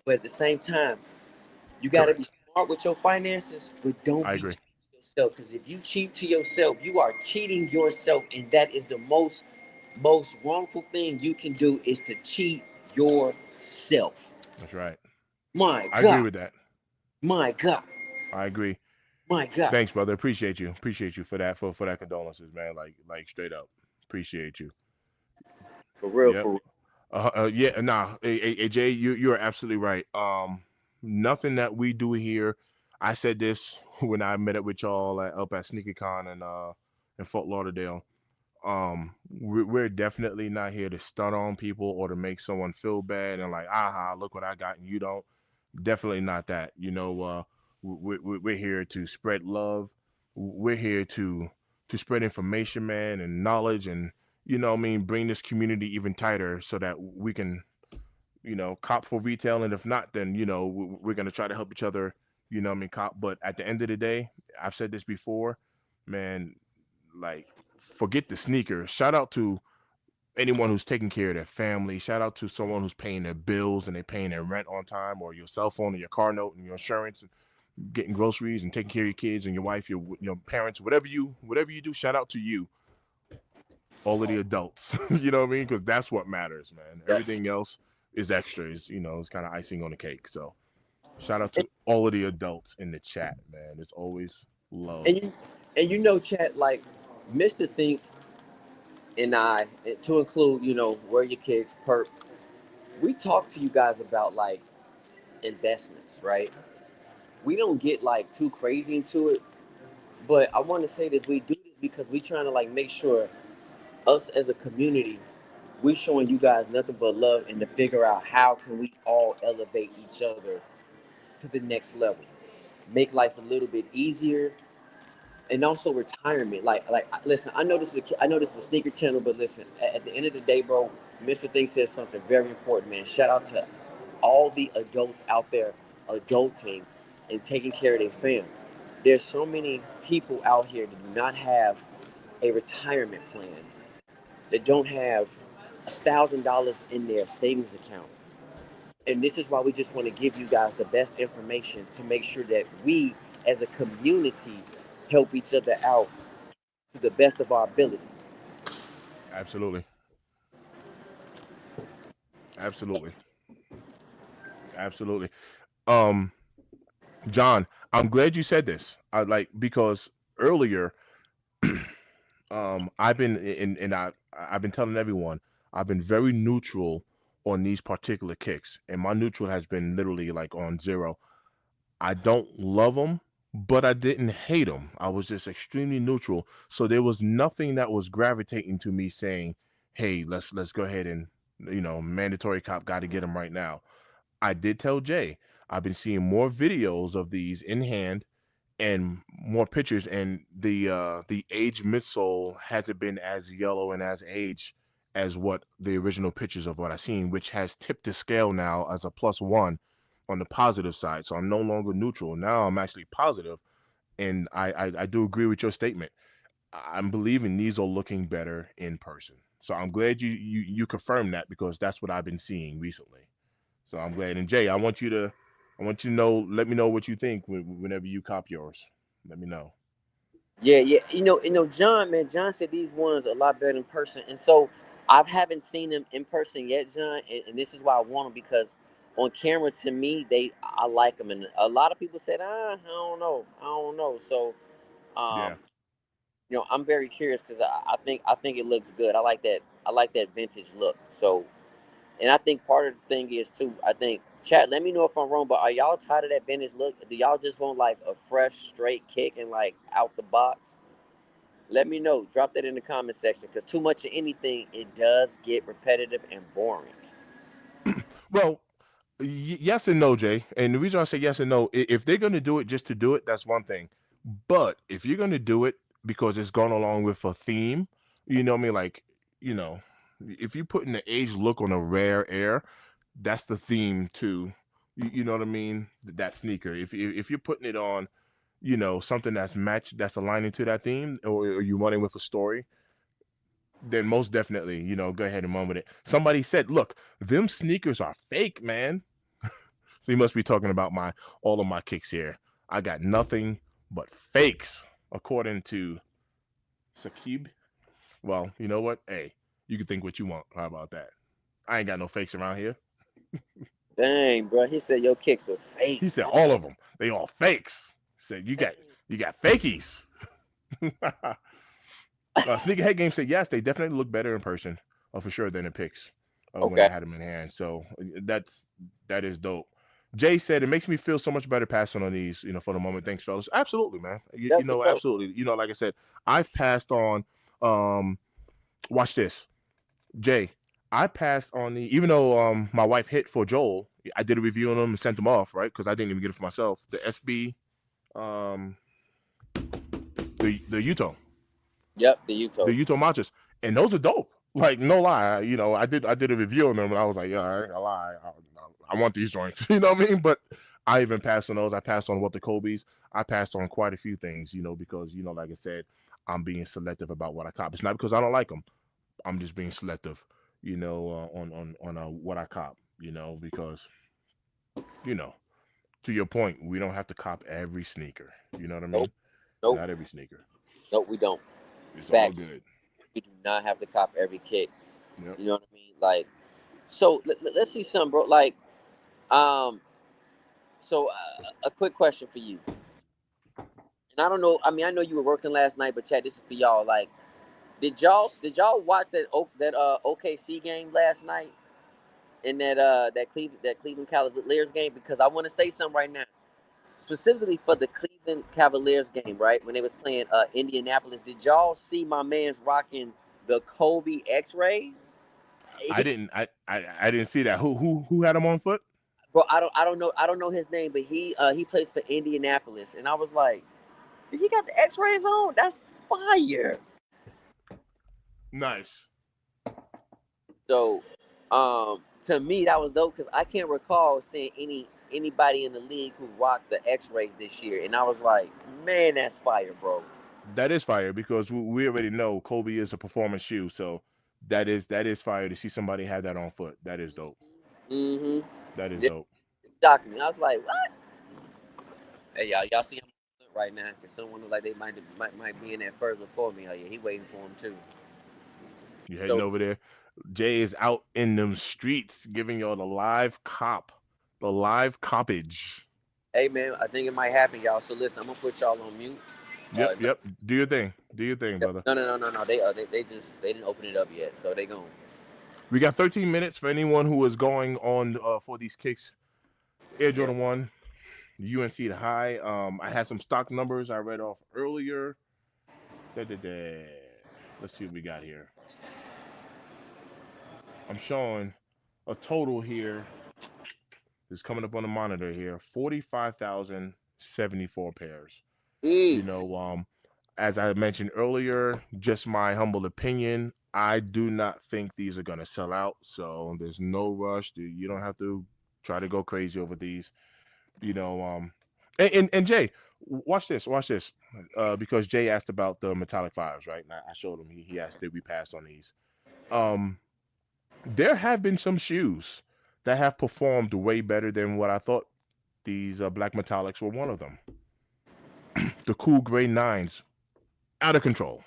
but at the same time, you got to be Correct. smart with your finances, but don't I be agree. cheap to yourself. Because if you cheat to yourself, you are cheating yourself, and that is the most wrongful thing you can do is to cheat yourself. That's right. My I agree God, with that. my God, I agree. my God. Thanks, brother. Appreciate you. Appreciate you for that for that condolences, man. Like straight up. Appreciate you. For real, Yep. for real. Yeah. Nah. Hey, Jay, you are absolutely right. Nothing that we do here. I said this when I met up with y'all up at SneakerCon and in Fort Lauderdale. We're definitely not here to stun on people or to make someone feel bad and like, aha, look what I got and you don't. Definitely not that. You know, we're here to spread love. We're here to spread information, man, and knowledge, and I mean, bring this community even tighter so that we can, cop for retail, and if not, then we're gonna try to help each other. I mean, cop. But at the end of the day, I've said this before, man. Like, forget the sneakers. Shout out to anyone who's taking care of their family. Shout out to someone who's paying their bills and they're paying their rent on time, or your cell phone, or your car note, and your insurance, and getting groceries and taking care of your kids and your wife, your parents, whatever you do. Shout out to you, all of the adults. You know what I mean? Because that's what matters, man. Yeah. Everything else is extra. It's kind of icing on the cake. So shout out to all of the adults in the chat, man. It's always love. And you know, chat, like Mr. Think and I, to include, Where Your Kicks, Perp, we talk to you guys about like investments, right? We don't get like too crazy into it, but I want to say this: we do this because we trying to like make sure us as a community, we showing you guys nothing but love and to figure out how can we all elevate each other to the next level, make life a little bit easier, and also retirement. Listen, I know this is a sneaker channel, but listen, at the end of the day, bro, Mr. Thing says something very important, man. Shout out to all the adults out there adulting and taking care of their family. There's so many people out here that do not have a retirement plan, that don't have $1,000 in their savings account. And this is why we just want to give you guys the best information to make sure that we as a community help each other out to the best of our ability. Absolutely, absolutely, absolutely. Um, John, I'm glad you said this. I like because earlier, I've been I've been telling everyone I've been very neutral on these particular kicks, and my neutral has been literally like on zero. I don't love them, but I didn't hate them. I was just extremely neutral. So there was nothing that was gravitating to me saying, "Hey, let's go ahead and mandatory cop, got to get him right now." I did tell Jay I've been seeing more videos of these in hand and more pictures, and the age midsole hasn't been as yellow and as aged as what the original pictures of what I seen, which has tipped the scale now as a +1 on the positive side. So I'm no longer neutral. Now I'm actually positive, and I do agree with your statement. I'm believing these are looking better in person. So I'm glad you confirmed that, because that's what I've been seeing recently. So I'm glad. And Jay, I want you to know. Let me know what you think whenever you cop yours. Let me know. Yeah, yeah. John, man, John said these ones are a lot better in person, and so I haven't seen them in person yet, John. And this is why I want them because on camera, to me, I like them, and a lot of people said, I don't know. So, Yeah. um, I'm very curious because I think it looks good. I like that vintage look. So, and I think part of the thing is too. I think chat. Let me know if I'm wrong, but are y'all tired of that vintage look? Do y'all just want like a fresh, straight kick and like out the box? Let me know. Drop that in the comment section because too much of anything, it does get repetitive and boring. Well, yes and no, Jay. And the reason I say yes and no, if they're going to do it just to do it, that's one thing. But if you're going to do it because it's gone along with a theme, you know what I mean? Like, you know, if you put in the age look on a rare air, that's the theme too. You know what I mean? That sneaker. If you're putting it on, something that's matched, that's aligning to that theme, or you running with a story, then most definitely, go ahead and run with it. Somebody said, "Look, them sneakers are fake, man." So you must be talking about my all of my kicks here. I got nothing but fakes, according to Sakib. Well, you know what? Hey, you can think what you want. How about that? I ain't got no fakes around here. Dang, bro. He said your kicks are He fakes. said all of them. They all fakes. He said you got fakies. Sneakerhead Game said yes, they definitely look better in person, for sure, than in pics when I Okay. had them in hand. So that is dope. Jay said it makes me feel so much better passing on these, for the moment. Thanks, fellas. Absolutely, man. That's what's up. Absolutely. Like I said, I've passed on. Um, watch this, Jay. I passed on the even though my wife hit for Joel, I did a review on them and sent them off, right? Because I didn't even get it for myself. The SB, um, the Utah. Yep, the The Uto. Utah matches, and those are dope. Like no lie, I did a review on them, and I was like, yeah, I ain't gonna lie, I want these joints. You know what I mean? But I even passed on those. I passed on what the Kobe's. I passed on quite a few things, because like I said, I'm being selective about what I cop. It's not because I don't like them. I'm just being selective, on what I cop. Because you know, to your point, we don't have to cop every sneaker. You know what I Nope, mean? nope, Not every sneaker. nope. We don't. It's all Fact. good. We do not have to cop every kick. Yep. You know what I mean? Like, so let's see some, bro. Like, um, so a quick question for you. And I don't know. I mean, I know you were working last night, but chat, this is for y'all. Like, did y'all watch that OKC game last night in that Cleveland Cavaliers game? Because I want to say something right now, specifically for the Cleveland Cavaliers game, right when they was playing Indianapolis. Did y'all see my man's rocking the Kobe X rays? I He, didn't. I didn't see that. Who had him on foot? bro, I don't know his name, but he plays for Indianapolis, and I was like, did he got the X rays on? That's fire. Nice. So, to me, that was dope because I can't recall seeing anybody in the league who rocked the X rays this year, and I was like, man, that's fire, bro. That is fire because we already know Kobe is a performance shoe. So that is fire to see somebody have that on foot. That is dope. Mm-hmm. That is Just dope. shocked me. I was like, what? Hey, y'all see him right now? Because someone look like they might be in there first before me. Oh yeah, he waiting for him too. You heading So, over there? Jay is out in them streets giving y'all the live coppage. hey man, I think it might happen, y'all. So listen, I'm gonna put y'all on mute. Yep, No, yep. Do your thing. Do your thing, brother. no. They didn't open it up yet, so they going. We got 13 minutes for anyone who is going on for these kicks. Air Yeah. Jordan 1. UNC the high. I had some stock numbers I read off earlier. Da-da-da. Let's see what we got here. I'm showing a total here. Is coming up on the monitor here. 45,074 pairs. You Mm. know, as I mentioned earlier, just my humble opinion. I do not think these are gonna sell out. So there's no rush. You don't have to try to go crazy over these. You know, and Jay, watch this, watch this. Because Jay asked about the metallic fives, right? And I showed him. He asked did we pass on these. Um, there have been some shoes that have performed way better than what I thought. These black metallics were one of them. The cool gray nines, out of control,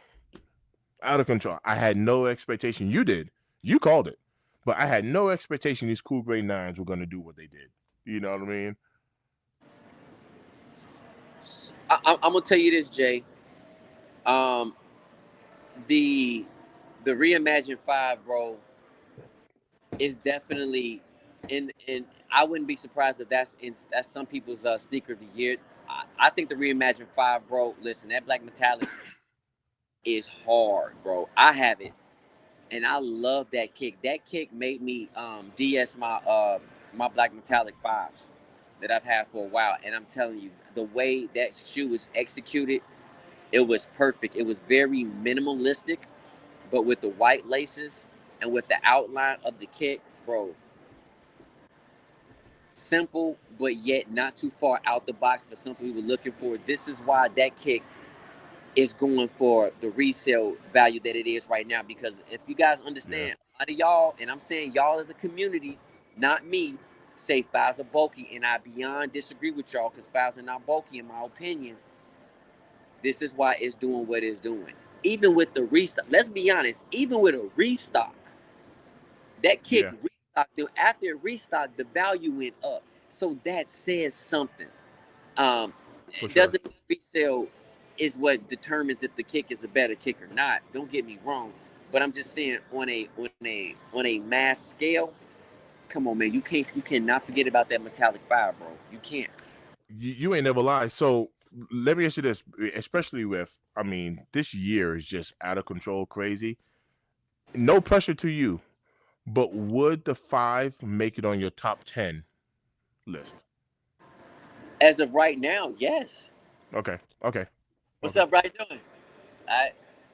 out of control. I had no expectation. You did, you called it, but I had no expectation these cool gray nines were going to do what they did. You know what I mean? I'm gonna tell you this, Jay. Um, the the reimagined five, bro, is definitely in. I wouldn't be surprised if that's some people's sneaker of the year. I think the reimagined five, bro. Listen, that black metallic is hard, bro. I have it, and I love that kick. That kick made me DS my black metallic fives that I've had for a while. And I'm telling you, the way that shoe was executed, it was perfect. It was very minimalistic, but with the white laces and with the outline of the kick, bro. Simple, but yet not too far out the box for some people looking for. This is why that kick is going for the resale value that it is right now. Because if you guys Yeah. understand, a lot of y'all, and I'm saying y'all as the community, not me, say fives are bulky, and I beyond disagree with y'all because fives are not bulky in my opinion. This is why it's doing what it's doing. Even with the restock, let's be honest, even with a restock, that kick Yeah, restocked, after it restocked, the value went up. So that says something. Um, for it sure. doesn't mean resale is what determines if the kick is a better kick or not. Don't get me wrong, but I'm just saying on a mass scale. Come on, man, you cannot forget about that metallic fire, bro. You can't. You ain't never lied. So let me ask you this, especially with, I mean, this year is just out of control, crazy. No pressure to you, but would the five make it on your top 10 list? As of right now, yes. Okay, okay, What's okay. up, right doing? All right,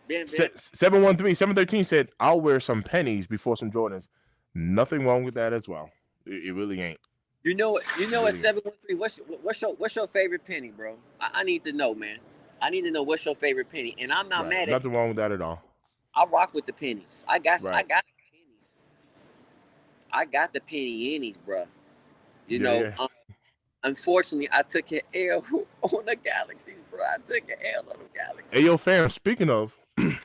Ben. 713, 713 said, I'll wear some pennies before some Jordans. Nothing wrong with that as well. It really ain't. You know what? You It know what? really ain't. 713. What's your favorite penny, bro? I need to know, man. I need to know what's your favorite penny, and I'm not Right. mad at you. Nothing wrong with that at all. I rock with the pennies. I Right. got the pennies. I got the penny innies, bro. You Yeah, know, yeah. unfortunately, I took an L on the Galaxies, bro. I took an L on the Hey, Galaxies. yo, fam, speaking of,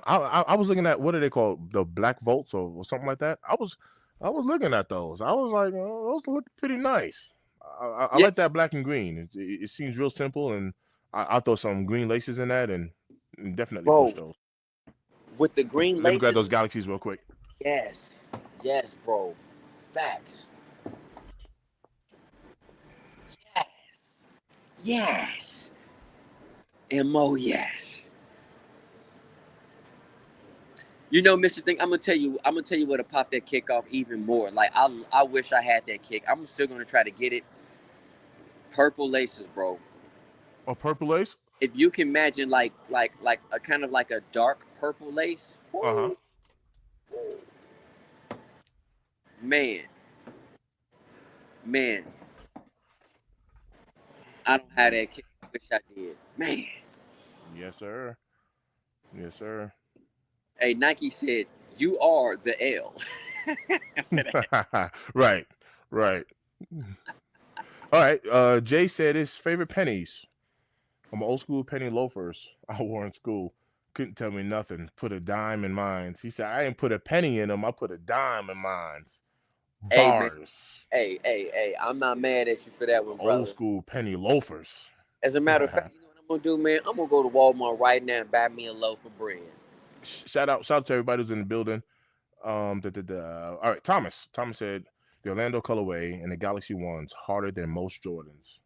I was looking at, what are they called? The Black Volts or something like that. I was looking at those. I was like, oh, those look pretty nice. I Yeah, like that black and green. It seems real simple, and I'll throw some green laces in that and definitely push bro. those. With the green Let me grab laces, those Galaxies real quick. yes, yes, bro. Facts. Yes, yes, and more yes. You know, Mr. Thing, I'm gonna tell you what to pop that kick off even more. Like I wish I had that kick. I'm still gonna try to get it. Purple laces, bro. Oh, purple lace. If you can imagine like a kind of like a dark purple lace, Uh huh. woo, man, man, I don't have that kick. I wish I did. Man. Yes, sir. Yes, sir. Hey, Nike said, you are the L. Right. Right. All right. Jay said his favorite pennies. I'm old school penny loafers I wore in school. Couldn't tell me nothing. Put a dime in mines. He said, I didn't put a penny in them. I put a dime in mines. Hey, man. Bars. Hey. I'm not mad at you for that one, Old brother. school penny loafers. As a matter of fact, you know what I'm going to do, man? I'm going to go to Walmart right now and buy me a loaf of bread. Shout out to everybody who's in the building. All right, Thomas. Thomas said the Orlando colorway and the Galaxy ones harder than most Jordans.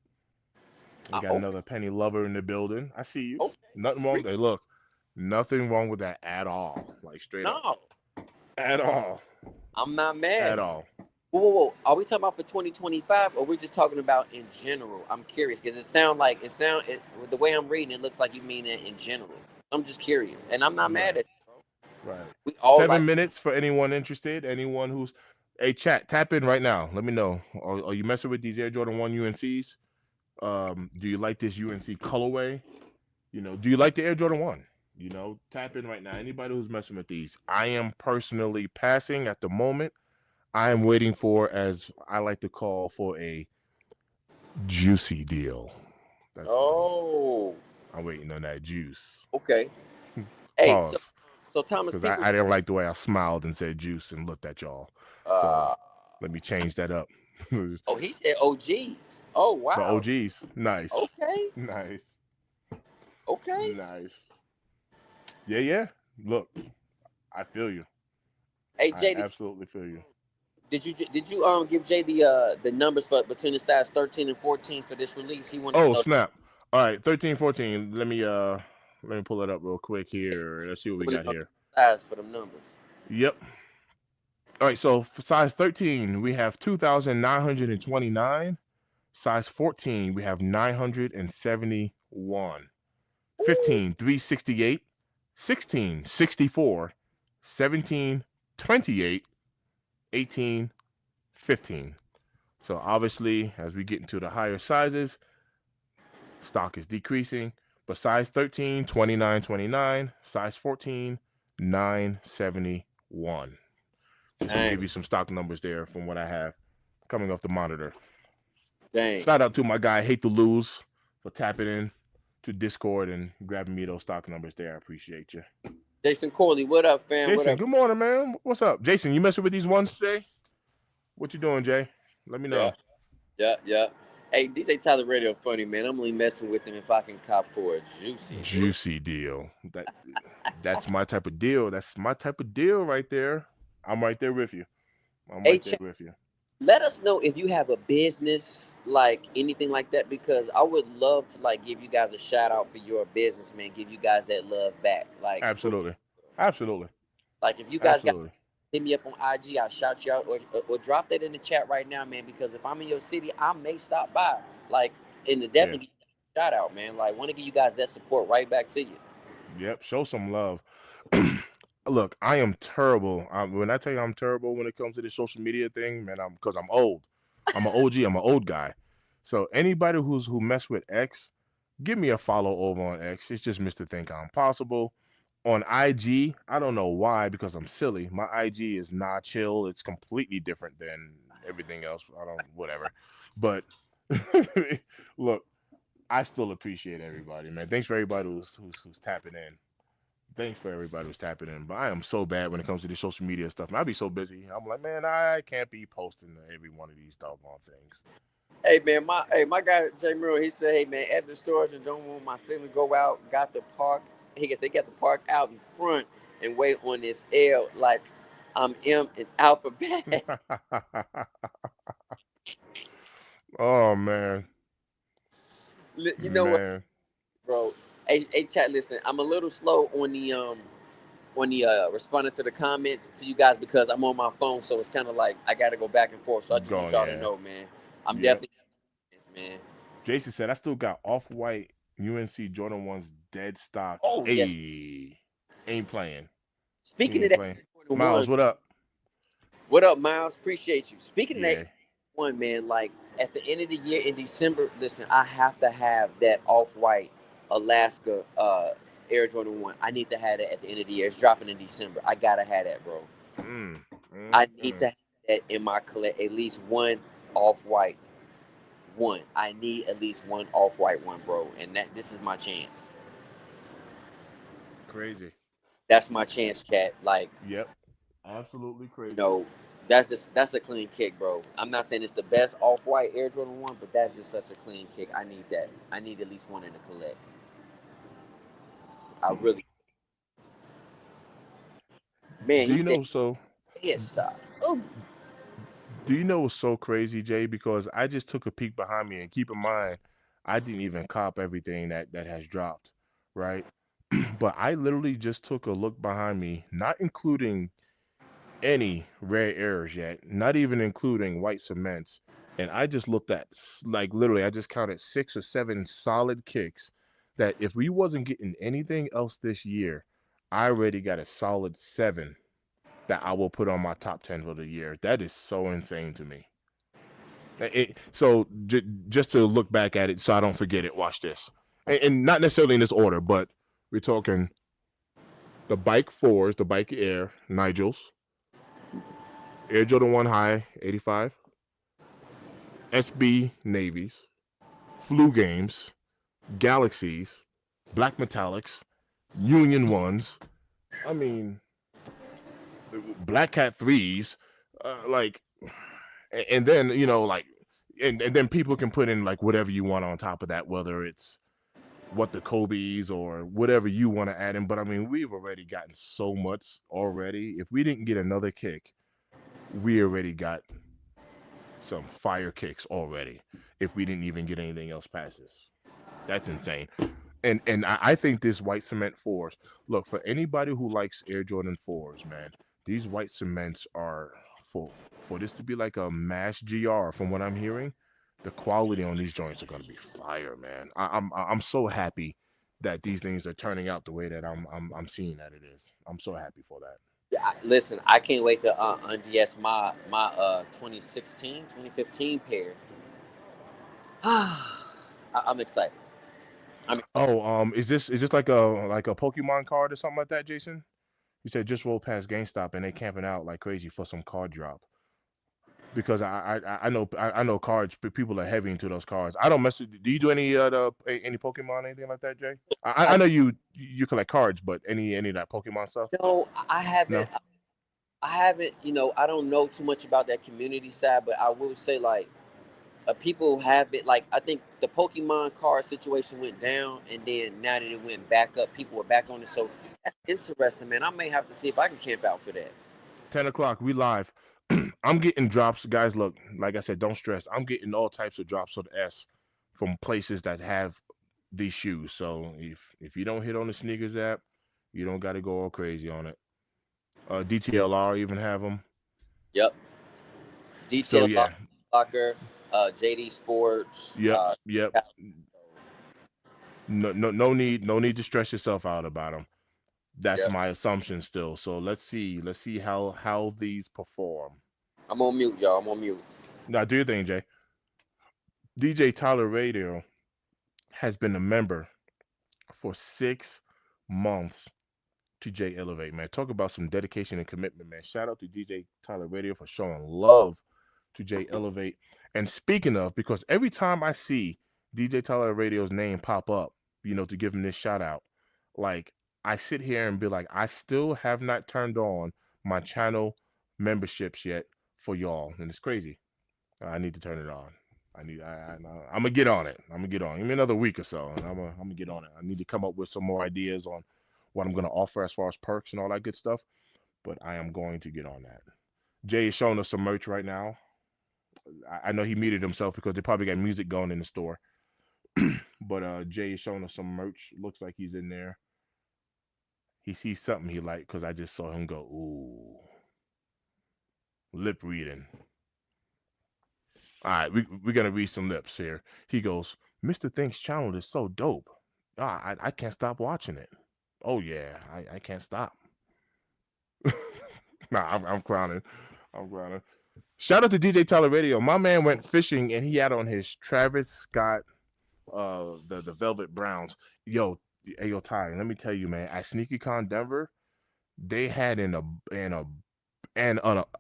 We got Okay. another penny lover in the building. I see you. Okay. Nothing wrong. Hey, look, nothing wrong with that at all. Like straight up, No, at all, I'm not mad. at all. Whoa. Are we talking about for 2025, or we're just talking about in general? I'm curious because with the way I'm reading, it looks like you mean it in general. I'm just curious, and I'm not mad Right, at you, bro. right. We all like. 7 minutes for anyone interested. Anyone who's, hey, chat, tap in right now. Let me know. Are you messing with these Air Jordan One UNCs? Do you like this UNC colorway? Do you like the Air Jordan One? Tap in right now. Anybody who's messing with these, I am personally passing at the moment. I am waiting for, as I like to call, for a juicy deal. That's what Oh, I'm waiting on that juice. okay. Hey, so Pause, so Thomas, because people. I didn't like the way I smiled and said juice and looked at y'all. So Uh, let me change that up. The oh, he said OGs. Oh, wow. OGs, nice, Okay, nice, okay. nice. Yeah, yeah. Look, I feel you. Hey, I Jay, absolutely feel you. did you give Jay the numbers for between the size 13 and 14 for this release? He wanted to Oh know snap! All right, 13, 14. Let me pull it up real quick here. Let's see what we really got know here. the size for them numbers. Yep. All right, so for size 13, we have 2,929. Size 14, we have 971. Ooh, 15, 368. 16, 64. 17, 28. 18, 15. So obviously, as we get into the higher sizes, stock is decreasing. But size 13, 29.29. Size 14, 971. Just to dang, give you some stock numbers there from what I have coming off the monitor. dang. Shout out to my guy Hate to Lose for tapping in to Discord and grabbing me those stock numbers there. I appreciate you. Jason Corley, what up, fam? What Jason, up? good morning, man. What's up? Jason, you messing with these ones today? What you doing, Jay? Let me Yeah, know. yeah. Hey, DJ Tyler Radio funny, man. I'm only messing with him if I can cop for a juicy. Ooh. Juicy deal. That's my type of deal. That's my type of deal right there. I'm right there with you. I'm Hey, right there with you. let us know if you have a business, like anything like that, because I would love to like give you guys a shout out for your business, man. Give you guys that love back, like for Absolutely. Absolutely. like if you guys got Absolutely. hit me up on IG, I'll shout you out or drop that in the chat right now, man. Because if I'm in your city, I may stop by, like, and to Yeah. definitely give you a shout out, man. Like, want to give you guys that support right back to you. Yep. Show some love. Look, I am terrible. When I tell you I'm terrible when it comes to this social media thing, man, I'm because I'm old. I'm an OG. I'm an old guy. So anybody who mess with X, give me a follow over on X. It's just Mr. Think I'm Possible. On IG, I don't know why because I'm silly. My IG is not chill. It's completely different than everything else. I don't whatever. But look, I still appreciate everybody, man. Thanks for everybody who's tapping in. Thanks for everybody who's tapping in. But I am so bad when it comes to this social media stuff. Man, I be so busy. I'm like, man, I can't be posting every one of these doggone things. Hey man, my guy Jay Murrow, he said, hey man, at the stores and don't want my signal to go out. Got the park. He guess they got the park out in front and wait on this L like I'm M in alphabet. Oh man, You know what, man, bro? Hey, chat. Listen, I'm a little slow on the responding to the comments to you guys because I'm on my phone, so it's kind of like I got to go back and forth. So I just want going y'all to yeah, know, man, I'm yep. definitely this, man. Jason said I still got off white UNC Jordan ones dead stock. Oh yes. Hey, ain't playing. He Speaking of ain't that, playing. Jordan Miles, one, what up? what up, Miles? Appreciate you. Speaking of that Yeah, one, man, like at the end of the year in December, listen, I have to have that off white Alaska Air Jordan 1. I need to have that at the end of the year. It's dropping in December. I gotta have that, bro. mm, I need to mm. have that in my collect at least one off white one. I need at least one off white one, bro. And that this is my chance. Crazy. That's my chance, chat. Like, Yep, absolutely you crazy. know, that's a clean kick, bro. I'm not saying it's the best off white Air Jordan 1, but that's just such a clean kick. I need that. I need at least one in the collect. I really, man. Do He you said know so? head stop. Oh, Do you know what's so crazy, Jay? Because I just took a peek behind me, and keep in mind, I didn't even cop everything that has dropped, right? But I literally just took a look behind me, not including any rare errors yet, not even including white cements. And I just looked at like literally, I just counted 6 or 7 solid kicks that if we wasn't getting anything else this year, I already got a solid 7 that I will put on my top 10 for the year. That is so insane to me. So just to look back at it, so I don't forget it. Watch this, and not necessarily in this order, but we're talking the Bike Fours, the Bike Air Nigels, Air Jordan One High 85, SB Navies, Flu Games, Galaxies, Black Metallics, Union Ones. I mean, Black Cat threes, like, and then like, and then people can put in like whatever you want on top of that, whether it's what the Kobe's or whatever you want to add in. But I mean, we've already gotten so much already. If we didn't get another kick, we already got some fire kicks already. If we didn't even get anything else past this, that's insane. And I think this white cement fours. Look, for anybody who likes Air Jordan fours, man, these white cements are for this to be like a mass GR. From what I'm hearing, the quality on these joints are gonna be fire, man. I'm so happy that these things are turning out the way that I'm seeing that it is. I'm so happy for that. Listen, I can't wait to unds my 2016, 2015 pair. I'm excited. I'm excited. Oh, is this like a Pokemon card or something like that, Jason? You said just roll past GameStop and they camping out like crazy for some card drop. Because I know cards. People are heavy into those cards. I don't mess. Do you do any Pokemon anything like that, Jay? I I know you collect cards, but any of that Pokemon stuff? know I haven't. No. I haven't. I don't know too much about that community side, but I will say like people have it. Like I think the Pokemon card situation went down, and then now that it went back up, people were back on it. So that's interesting, man. I may have to see if I can camp out for that. 10 o'clock. We live. I'm getting drops, guys. Look, like I said, don't stress. I'm getting all types of drops of the S from places that have these shoes. So if you don't hit on the sneakers app, you don't got to go all crazy on it. DTLR even have them. Yep. So Detail yeah, Locker, JD Sports. yep, yep. No need to stress yourself out about them. That's Yep. my assumption still. So let's see how these perform. I'm on mute, y'all. I'm on mute. Now do your thing, Jay. DJ Tyler Radio has been a member for 6 months to J Elevate, man. Talk about some dedication and commitment, man. Shout out to DJ Tyler Radio for showing love to J Elevate. And speaking of, because every time I see DJ Tyler Radio's name pop up, to give him this shout out, like I sit here and be like, I still have not turned on my channel memberships yet for y'all, and it's crazy. I need to turn it on. I'm gonna get on it. I'm gonna get on. Give me another week or so, and I'm gonna get on it. I need to come up with some more ideas on what I'm gonna offer as far as perks and all that good stuff. But I am going to get on that. Jay is showing us some merch right now. I know he muted himself because they probably got music going in the store. But Jay is showing us some merch. Looks like he's in there. He sees something he liked because I just saw him go, ooh, lip reading. All right, we're gonna read some lips here. He goes, Mr. Think's channel is so dope. I can't stop watching it. Oh yeah, I can't stop. Nah, I'm clowning. I'm clowning. Shout out to DJ Tyler Radio. My man went fishing and he had on his Travis Scott the Velvet Browns. Yo, hey yo Ty, let me tell you, man, at SneakyCon Denver, they had an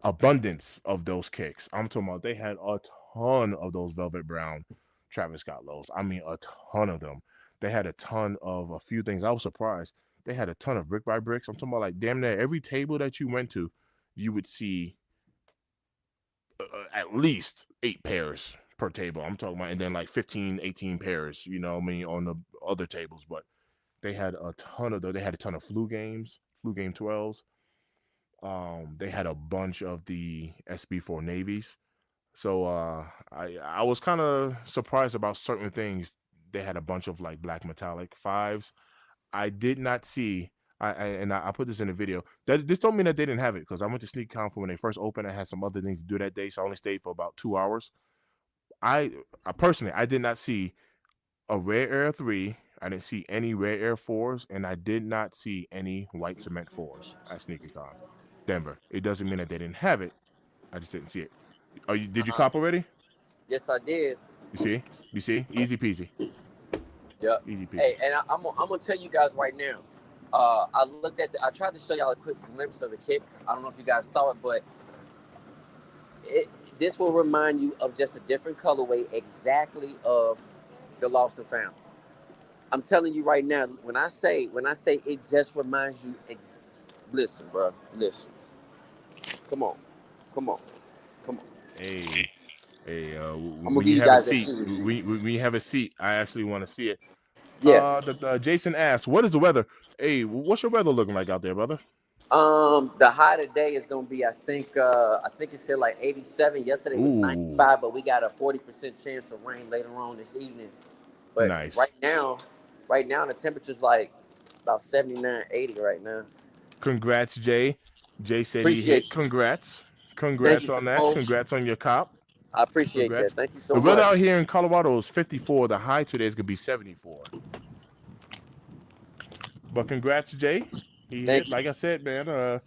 abundance of those kicks. I'm talking about they had a ton of those Velvet Brown Travis Scott lows. I mean, a ton of them. They had a ton of a few things. I was surprised. They had a ton of brick by bricks. I'm talking about like damn near every table that you went to, you would see at least 8 pairs per table. I'm talking about, and then like 15, 18 pairs, I mean, on the other tables. But they had a ton of those. They had a ton of flu game 12s. They had a bunch of the SB4 navies. So I was kind of surprised about certain things they had a bunch of like black metallic fives. I did not see. I put this in the video. That this don't mean that they didn't have it because I went to Sneak Con for when they first opened. I had some other things to do that day, so I only stayed for about 2 hours. I, I personally I did not see a Rare Air 3. I didn't see any Rare Air 4s, and I did not see any white cement 4s at SneakerCon Denver. It doesn't mean that they didn't have it. I just didn't see it. Oh, did you Uh-huh. cop already? Yes, I did. You see? You see? Easy peasy. Yep. Easy peasy. Hey, and I'm gonna tell you guys right now. I tried to show y'all a quick glimpse of the kick. I don't know if you guys saw it, but it this will remind you of just a different colorway, exactly of the Lost and Found. I'm telling you right now. When I say it just reminds you. Listen, bro. Listen. Come on. Come on. Come on. Hey, hey. I'm gonna When give you you have a guys that seat, shoe review. when you have a seat, I actually want to see it. Yeah. Jason asked, "What is the weather?" Hey, what's your weather looking like out there, brother? The high today is gonna be, I think it said like 87. Yesterday was Ooh, 95, but we got a 40% chance of rain later on this evening. But nice. right now the temperature's like about 79, 80 right now. Congrats, Jay. Jay said he hit. Appreciate you. Congrats. Thank you Congrats for on that. the Congrats on your cop. I appreciate that. Congrats. Thank you so The weather out much. here in Colorado is 54. The high today is gonna be 74. But congrats, Jay. He hit. Thank you. Like I said, man.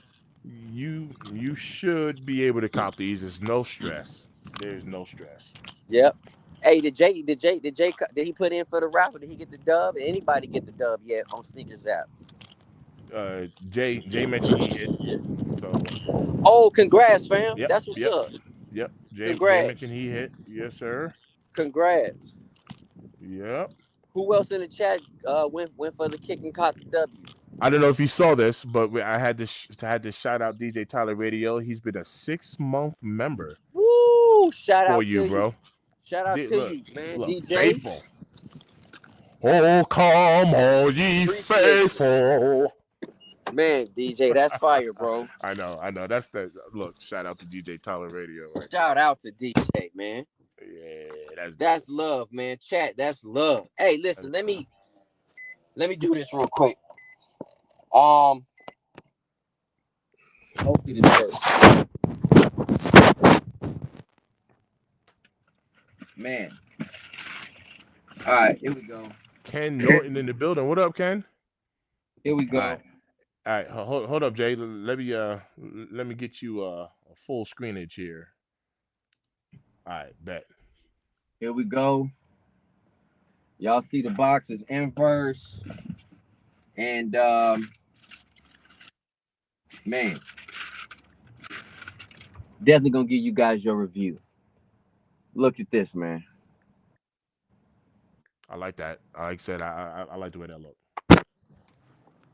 You should be able to cop these. There's no stress. There's no stress. Yep. Hey, did he put in for the raffle? Did he get the dub? Anybody get the dub yet on Sneakers app? Jay mentioned he hit. So Oh, congrats, fam. yep, That's what's yep, up. yep. Jay mentioned Congrats. he hit. Yes, sir. Congrats. Yep. Who else in the chat went for the kick and caught the W? I don't know if you saw this, but I had to shout out DJ Tyler Radio. He's been a 6 month member Woo! Shout for out you, to you. bro. Shout out to Look, you, man. look, DJ. faithful. Oh, come all ye Appreciate faithful. you. Man, DJ, that's fire, bro. I know. That's the look. Shout out to DJ Tyler Radio right Shout out to DJ, man. there. Yeah, that's dope. That's love, man. Chat, that's love. Hey, listen, That's let me do this real quick. Um, hopefully this works. Man. All right, here we go. Ken Norton in the building. What up, Ken? Here we All go. right, all right. Hold up, Jay. Let me get you a full screenage here. All right, bet. Here we go. Y'all see the box is inverse. And man, definitely gonna give you guys your review. Look at this, man. I like that. Like I said, I like the way that look.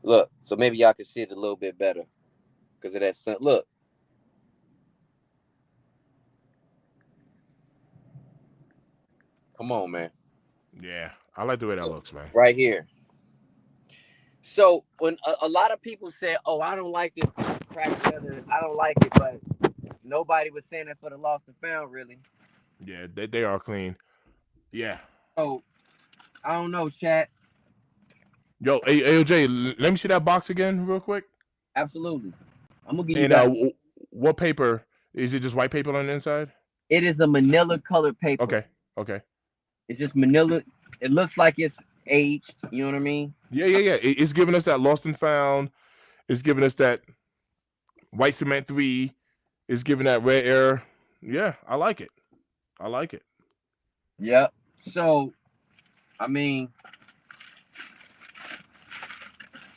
Look, so maybe y'all can see it a little bit better because of that sun. Look. Come on, man. Yeah, I like the way that looks, man. Right here. So when a lot of people say, "Oh, I don't like this crack leather. I don't like it," but nobody was saying that for the Lost and Found, really. Yeah, they are clean. Yeah. So I don't know, chat. Yo, AOJ, let me see that box again, real quick. Absolutely. I'm gonna give you And guys. what paper is it? Just white paper on the inside? It is a manila colored paper. Okay. Okay. It's just manila. It looks like it's aged. You know what I mean? Yeah. It's giving us that lost and found. It's giving us that white cement 3. It's giving that red air. Yeah, I like it. I like it. Yep. So, I mean,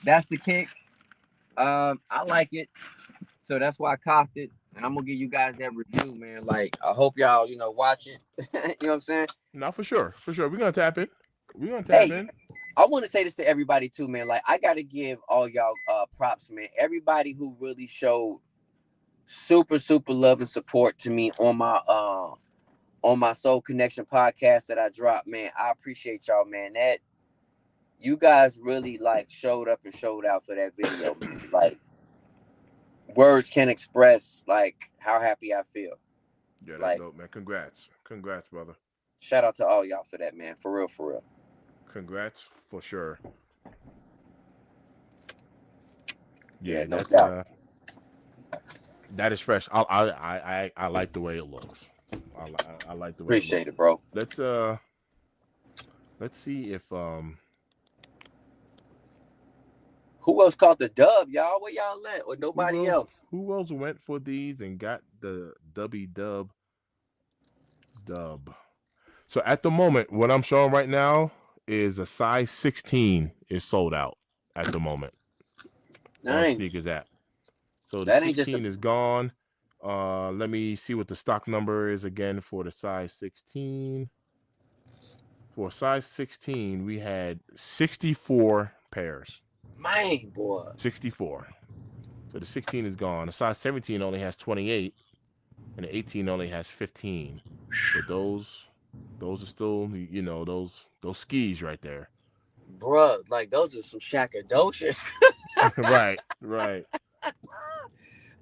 that's the kick. I like it. So that's why I copped it. And I'm gonna give you guys that review, man. Like, I hope y'all, watch it. You know what I'm saying? No, for sure. For sure. We're gonna tap in. We're gonna tap Hey, in. I want to say this to everybody too, man. Like, I gotta give all y'all props, man. Everybody who really showed super, super love and support to me on my Soul Connection podcast that I dropped, man. I appreciate y'all, man. That you guys really like showed up and showed out for that video, man. Like, words can't express like how happy I feel. Yeah, that's Like, dope, man. Congrats, brother. shout out to all y'all for that, man. For real, for real. Congrats for sure. Yeah, Yeah, no that's doubt. that is fresh. I like the way it looks. I like the way it looks. Appreciate it, bro. Let's let's see if Who else caught the dub, y'all? Where y'all at? Or nobody else? who else went for these and got the dub. So at the moment, what I'm showing right now is a size 16 is sold out at the moment on Dang, Sneakers app. So the that ain't just a 16 is gone. Let me see what the stock number is again for the size 16. For size 16, we had 64 pairs. man, boy. 64. So the 16 is gone. The size 17 only has 28, and the 18 only has 15. But those are still, those skis right there. Bruh, like those are some shackadocious. Right, right.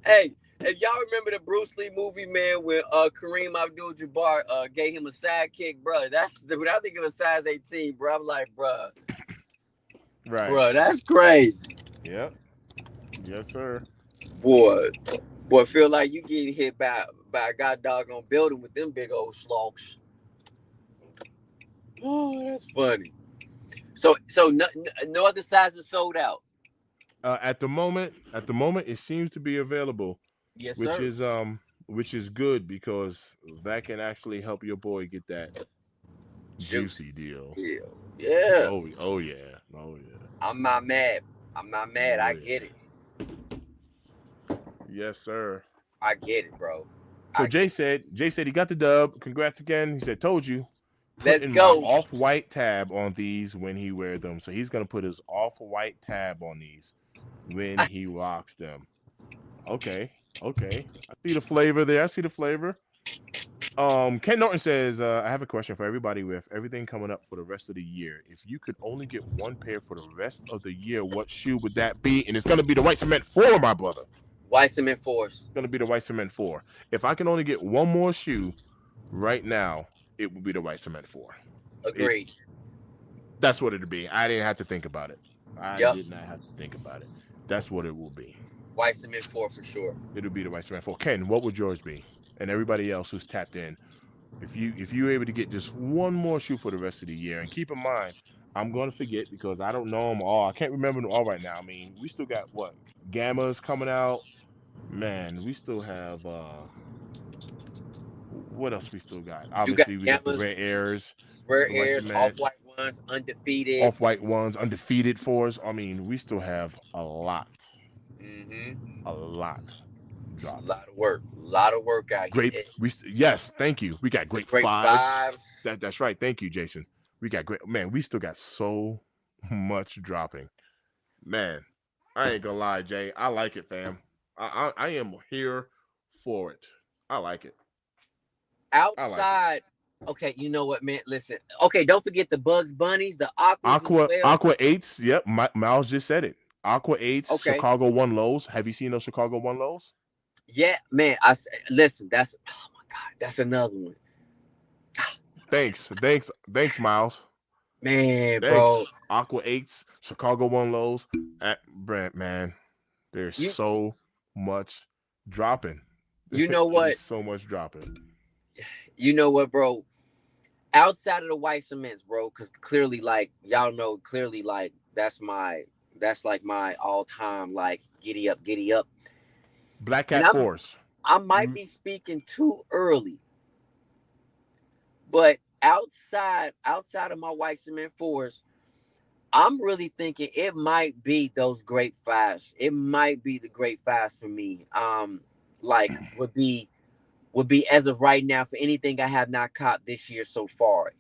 Hey, if y'all remember the Bruce Lee movie, man, when Kareem Abdul-Jabbar gave him a sidekick, bro. That's when I think it was size 18, bro. I'm like, Right. bro, that's crazy. Yep. Yes, sir. Boy, feel like you getting hit by a god doggone building with them big old slugs. Oh, that's funny. So no other sizes sold out. At the moment, it seems to be available, Yes, which sir. is good because that can actually help your boy get that Juicy. juicy deal. Yeah. Yeah. Oh yeah. Oh yeah. I'm not mad. Oh I get yeah. it. Yes, sir. I get it, bro. So I get it. Jay said he got the dub. Congrats again. He said, "Told you." Let's Putting my go. off-white tab on these when he wear them. So he's gonna put his off-white tab on these when he rocks them. Okay. Okay. I see the flavor there. I see the flavor. Ken Norton says, I have a question for everybody with everything coming up for the rest of the year. If you could only get one pair for the rest of the year, what shoe would that be? And it's gonna be the white cement 4, my brother. White Cement Force. It's gonna be the white cement 4. If I can only get one more shoe right now, it would be the white cement 4. It Agreed. That's what it'd be. I didn't have to think about it. I Yep. did not have to think about it. That's what it will be. White Cement 4 for sure. It'll be the white cement 4. Ken, what would yours be? And everybody else who's tapped in, if you're able to get just one more shoe for the rest of the year, and keep in mind, I'm going to forget because I don't know them all. I can't remember them all right now. I mean, we still got what Gammas coming out. Man, we still have what else we still got? You got Obviously, we got the Gammas, rare airs, Rare the white Airs, cement, Off-White ones, Undefeated. off-white ones, undefeated fours. I mean, we still have a lot, Mm-hmm. a lot It's a dropping. lot of work. A lot of work out Grape, here. yes, thank you. We got The great great fives. fives. That's right. Thank you, Jason. We got great, man. We still got so much dropping, man. I ain't gonna lie, Jay. I like it, fam. I am here for it. I like it. I like it. Outside. Okay, you know what, man? Listen. Okay, don't forget the Bugs Bunnies, the Aquas as well. Aqua eights. Yep, Miles just said it. Aqua eights, Okay. Chicago One lows. Have you seen those Chicago One lows? Yeah, man. Listen. That's oh my god. That's another one. Thanks, Miles. Man, Thanks. bro. Aqua eights, Chicago One lows. Brent, man, there's You so much dropping. you know It what? is so much dropping. You know what, bro? Outside of the white cements, bro, because clearly, like y'all know, clearly, like that's like my all-time like giddy up. Black And Cat fours. I might be speaking too early, but outside of my white cement fours, I'm really thinking it might be those great fives. It might be the great fives for me. Like would be as of right now for anything I have not caught this year so far.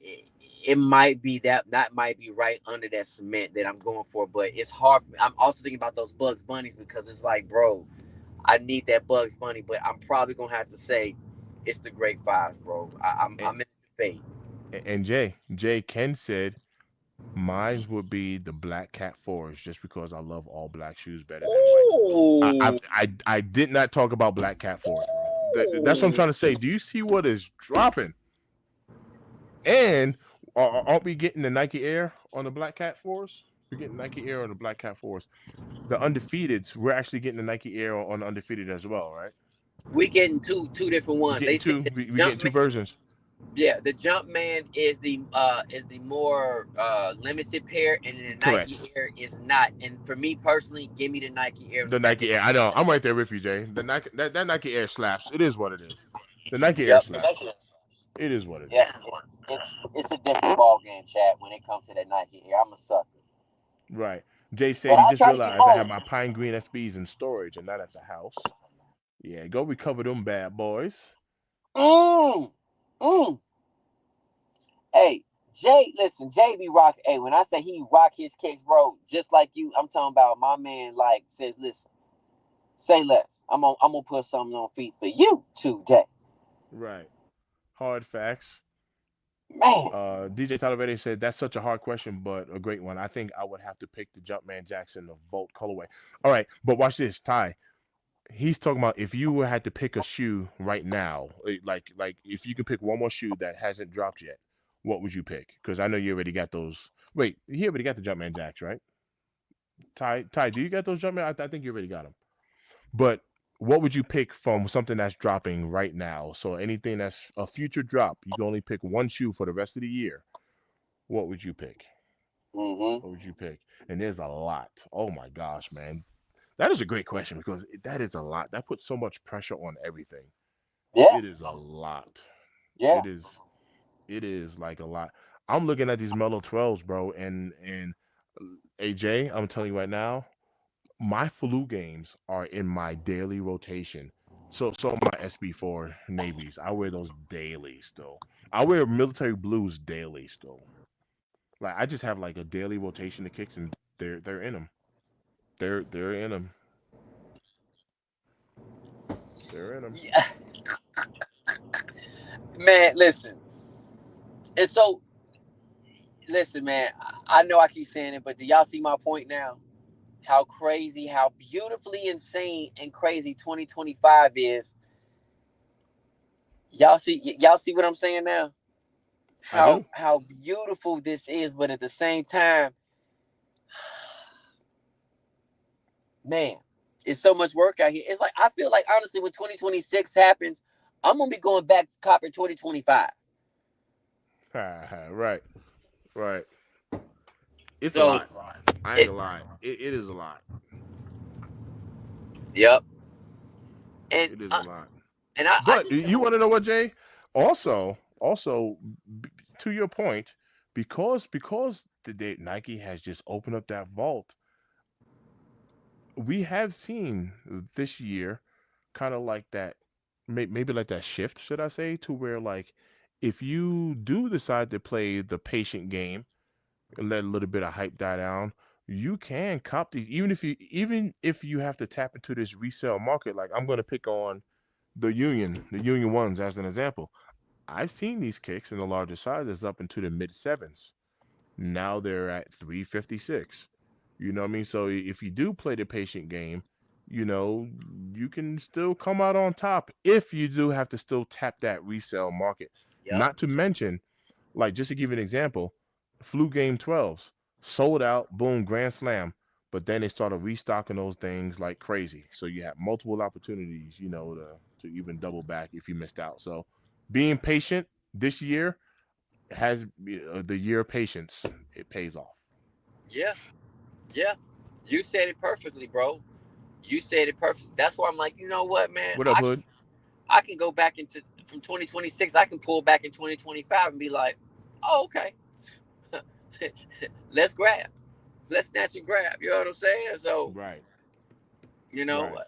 It might be that might be right under that cement that I'm going for, but it's hard. I'm also thinking about those Bugs Bunnies because it's like, bro, I need that Bugs Bunny, but I'm probably gonna have to say it's the great fives, bro. I'm in the debate. And Jay Ken said mine would be the Black Cat fours just because I love all black shoes better than white. Ooh. I did not talk about Black Cat fours, bro. That's what I'm trying to say. Do you see what is dropping? And Aren't we getting the Nike Air on the Black Cat fours? We're getting Nike Air on the Black Cat fours. The undefeateds, we're actually getting the Nike Air on the undefeated as well, right? We getting two different We ones. getting They said two. the We getting two Jumpman, versions. yeah, the Jumpman is the more limited pair, and then the Nike Correct. Air is not. And for me personally, give me the Nike Air. The Nike Air. I know. I'm right there with you, Jay. The Nike that Nike Air slaps. It is what it is. The Nike Air Yep. slaps. It is what it is. Yeah, it's a different ball game, Chad. When it comes to that Nike Air, I'm a sucker. Right. Jay But said he I just try to get realized I have home. my pine green SBs in storage and not at the house. Yeah, go recover them bad boys. Mm, mm. Hey, Jay, listen, Jay be rock. Hey, when I say he rock his kicks, bro, just like you, I'm talking about my man. Like says, listen, say less. I'm gonna put something on feet for you today, Right. Hard facts. man. DJ Talavera said that's such a hard question, but a great one. I think I would have to pick the Jumpman Jackson of Volt colorway. All right, but watch this, Ty. He's talking about if you had to pick a shoe right now, like if you could pick one more shoe that hasn't dropped yet, what would you pick? Because I know you already got those. Wait, he already got the Jumpman Jacks, right? Ty, do you got those Jumpman? I think you already got them. But what would you pick from something that's dropping right now? So anything that's a future drop, you can only pick one shoe for the rest of the year. What would you pick? Mm-hmm. What would you pick? And there's a lot. Oh my gosh, man. That is a great question because that is a lot. That puts so much pressure on everything. Yeah, It is a lot. yeah. It is like a lot. I'm looking at these Mellow 12s, bro, and AJ, I'm telling you right now, my flu games are in my daily rotation. So my SB4 navies, I wear those daily still. I wear military blues daily still. Like I just have like a daily rotation of kicks, and they're in them. They're in them. They're in them. Yeah. Man, listen. And so, listen, man. I know I keep saying it, but do y'all see my point now? How crazy, how beautifully insane and crazy 2025 is. Y'all see what I'm saying now? I do. How beautiful this is, but at the same time, man, it's so much work out here. It's like I feel like honestly, when 2026 happens, I'm gonna be going back to copper 2025. Right, right. It's a So, lot. I ain't it, gonna lie. It is a lot. yep, and It is a lot. I But just you want to know what, Jay? Also, to your point, because the day Nike has just opened up that vault, we have seen this year kind of like that, maybe like that shift, should I say, to where like if you do decide to play the patient game and let a little bit of hype die down, you can cop these, even if you have to tap into this resale market. Like I'm gonna pick on the Union ones as an example. I've seen these kicks in the larger sizes up into the mid sevens. Now they're at 356. You know what I mean? So if you do play the patient game, you know, you can still come out on top if you do have to still tap that resale market. yep, Not to mention, like just to give you an example, flu game 12s sold out, boom, grand slam. But then they started restocking those things like crazy. So you have multiple opportunities, to even double back if you missed out. So being patient this year has the year of patience. It pays off. yeah, yeah. You said it perfectly, bro. You said it perfect. That's why I'm like, you know what, man? What up, Hood? I can go back into from 2026. I can pull back in 2025 and be like, oh, okay, let's grab, let's snatch and grab. You know what I'm saying? So Right, you know, right,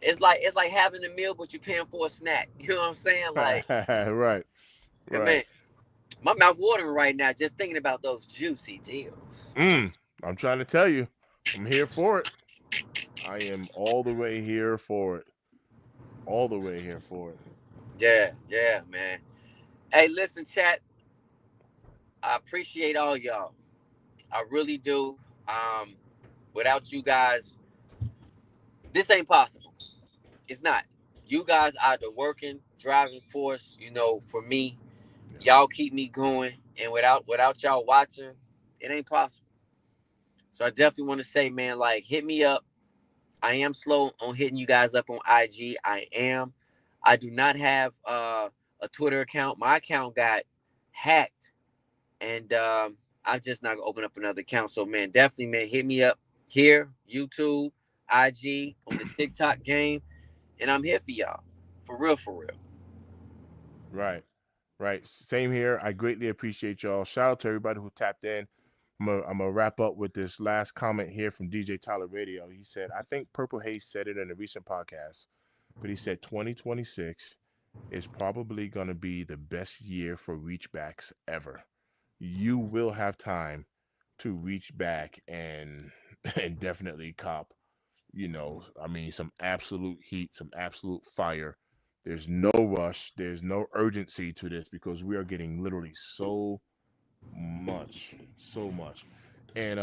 it's like having a meal, but you're paying for a snack. You know what I'm saying? Like, right, man, right. my mouth watering right now just thinking about those juicy deals. I'm trying to tell you, I'm here for it. I am all the way here for it. All the way here for it. Yeah, yeah, man. Hey, listen, chat. I appreciate all y'all. I really do. Without you guys, this ain't possible. It's not. You guys are the working driving force. You know, for me, Yeah. y'all keep me going. And without y'all watching, it ain't possible. So I definitely want to say, man, like hit me up. I am slow on hitting you guys up on IG. I am. I do not have a Twitter account. My account got hacked, and I'm just not gonna open up another account. So man, definitely, man, hit me up here, YouTube, IG, on the TikTok game, and I'm here for y'all, for real, for real. Right. Right. Same here. I greatly appreciate y'all. Shout out to everybody who tapped in. I'm gonna wrap up with this last comment here from DJ Tyler Radio. He said, I think Purple Haze said it in a recent podcast, but he said 2026 is probably gonna be the best year for reachbacks ever. You will have time to reach back and and definitely cop, I mean, some absolute heat, some absolute fire. There's no rush, there's no urgency to this because we are getting literally so much. And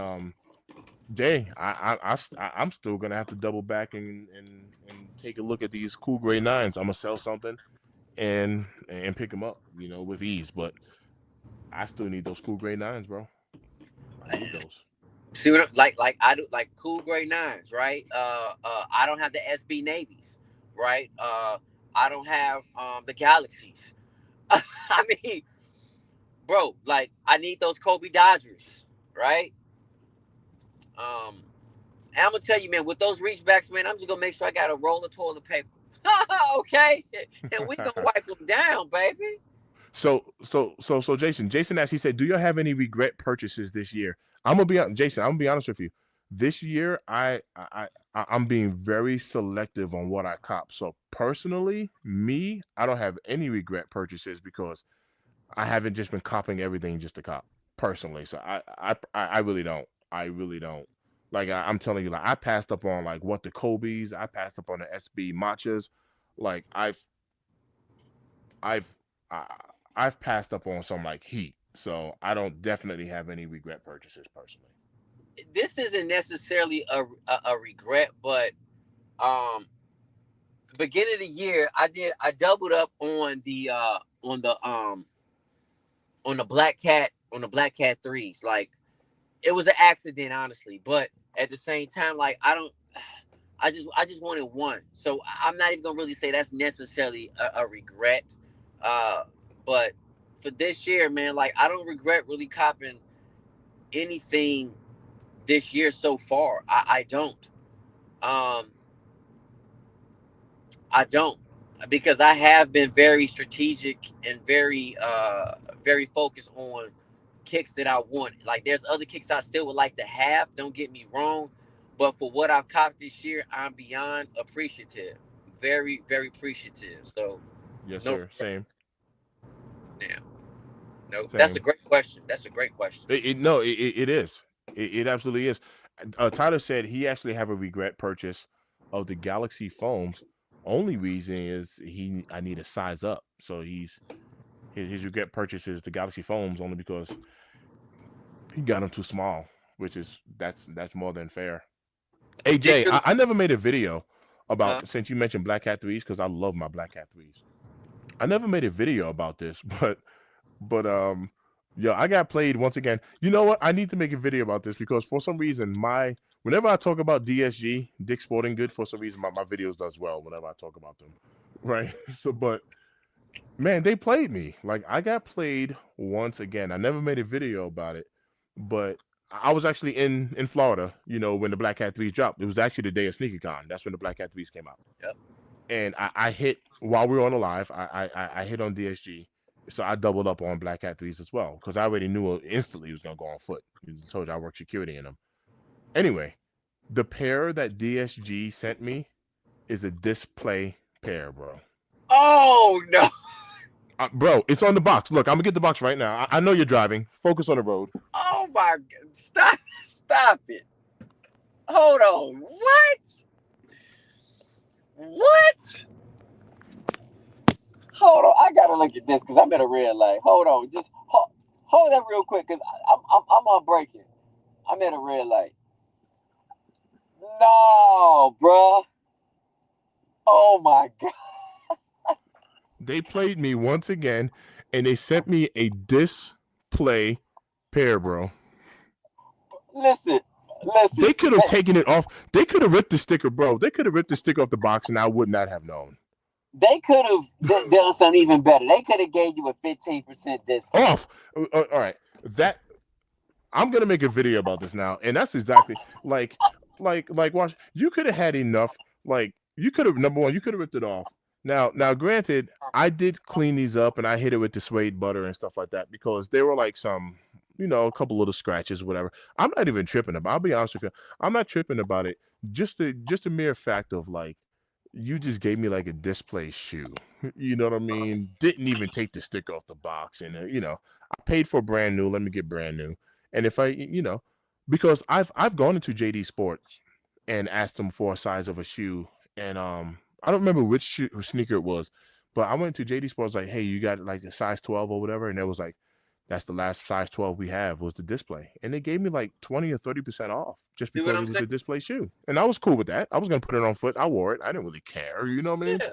Jay, I'm still gonna have to double back and take a look at these cool gray nines. I'm gonna sell something and pick them up, with ease. But I still need those cool gray nines, bro. I need those. See what like I do, like cool gray nines, right? I don't have the SB navies, right? I don't have the galaxies. I mean, bro, like I need those Kobe Dodgers, right? Um, and I'm gonna tell you, man, with those reachbacks, man, I'm just gonna make sure I got a roll of toilet paper, okay? And we gonna wipe them down, baby. So Jason asked, he said, do you have any regret purchases this year? Jason, I'm gonna be honest with you. This year, I'm being very selective on what I cop. So personally, I don't have any regret purchases because I haven't just been copping everything just to cop personally. So I really don't. I really don't. Like I'm telling you, like I passed up on like what the Kobe's, I passed up on the SB matchas. Like I've I, I've passed up on some like heat, so I don't definitely have any regret purchases personally. This isn't necessarily a regret, but um, beginning of the year, I doubled up on the on the Black Cat threes. Like it was an accident, honestly, but at the same time, like I just wanted one, so I'm not even gonna really say that's necessarily a regret. Uh, but for this year, man, like I don't regret really copping anything this year so far. I don't. Um, I don't, because I have been very strategic and very focused on kicks that I want. Like there's other kicks I still would like to have. Don't get me wrong, but for what I've copped this year, I'm beyond appreciative. Very appreciative. So Yes, no, sir. Same. yeah, no. That's a Same. great question. That's a great question. No, it is. It absolutely is. Tyler said he actually have a regret purchase of the Galaxy foams. Only reason is I need a size up. So his regret purchases the Galaxy foams only because he got them too small, which is that's more than fair. Hey Did Jay, you? I never made a video Huh? about, since you mentioned Black Hat threes, because I love my Black Hat threes. I never made a video about this, but yo, I got played once again. You know what? I need to make a video about this because for some reason whenever I talk about DSG, Dick Sporting Good, for some reason my videos does well whenever I talk about them. Right. So but man, they played me. Like I got played once again. I never made a video about it, but I was actually in Florida, when the Black Hat threes dropped. It was actually the day of SneakerCon. That's when the Black Hat threes came out. Yep. And I hit while we were on the live. I hit on DSG, so I doubled up on Black Hat threes as well because I already knew instantly it was gonna go on foot. I told you I work security in them. Anyway, the pair that DSG sent me is a display pair, bro. Oh no! Bro, it's on the box. Look, I'm gonna get the box right now. I know you're driving. Focus on the road. Oh my God! Stop it! Hold on. What? What? Hold on, I gotta look at this because I'm at a red light. Hold on, just hold that real quick because I'm on breaking. I'm at a red light. No, bruh. Oh my God. They played me once again, and they sent me a display display pair, bro. Listen. They could have taken it off. They could have ripped the sticker, bro. They could have ripped the sticker off the box, and I would not have known. They could have done something even better. They could have gave you a 15% discount. Off. All right. That I'm gonna make a video about this now, and that's exactly like watch. You could have had enough. Like you could have number one, you could have ripped it off. Now, granted, I did clean these up, and I hit it with the suede butter and stuff like that because they were like some, a couple little scratches, whatever. I'm not even tripping about. I'll be honest with you, I'm not tripping about it. Just a mere fact of like, you just gave me like a display shoe. You know what I mean? Didn't even take the sticker off the box, and I paid for brand new. Let me get brand new. And if I, because I've gone into JD Sports and asked them for a size of a shoe, and I don't remember which sneaker it was, but I went to JD Sports like, hey, you got like a size 12 or whatever, and it was like, that's the last size 12 we have was the display, and they gave me like 20 or 30% off just because it was a display shoe, and I was cool with that. I was gonna put it on foot. I wore it. I didn't really care, you know what I mean? Yeah.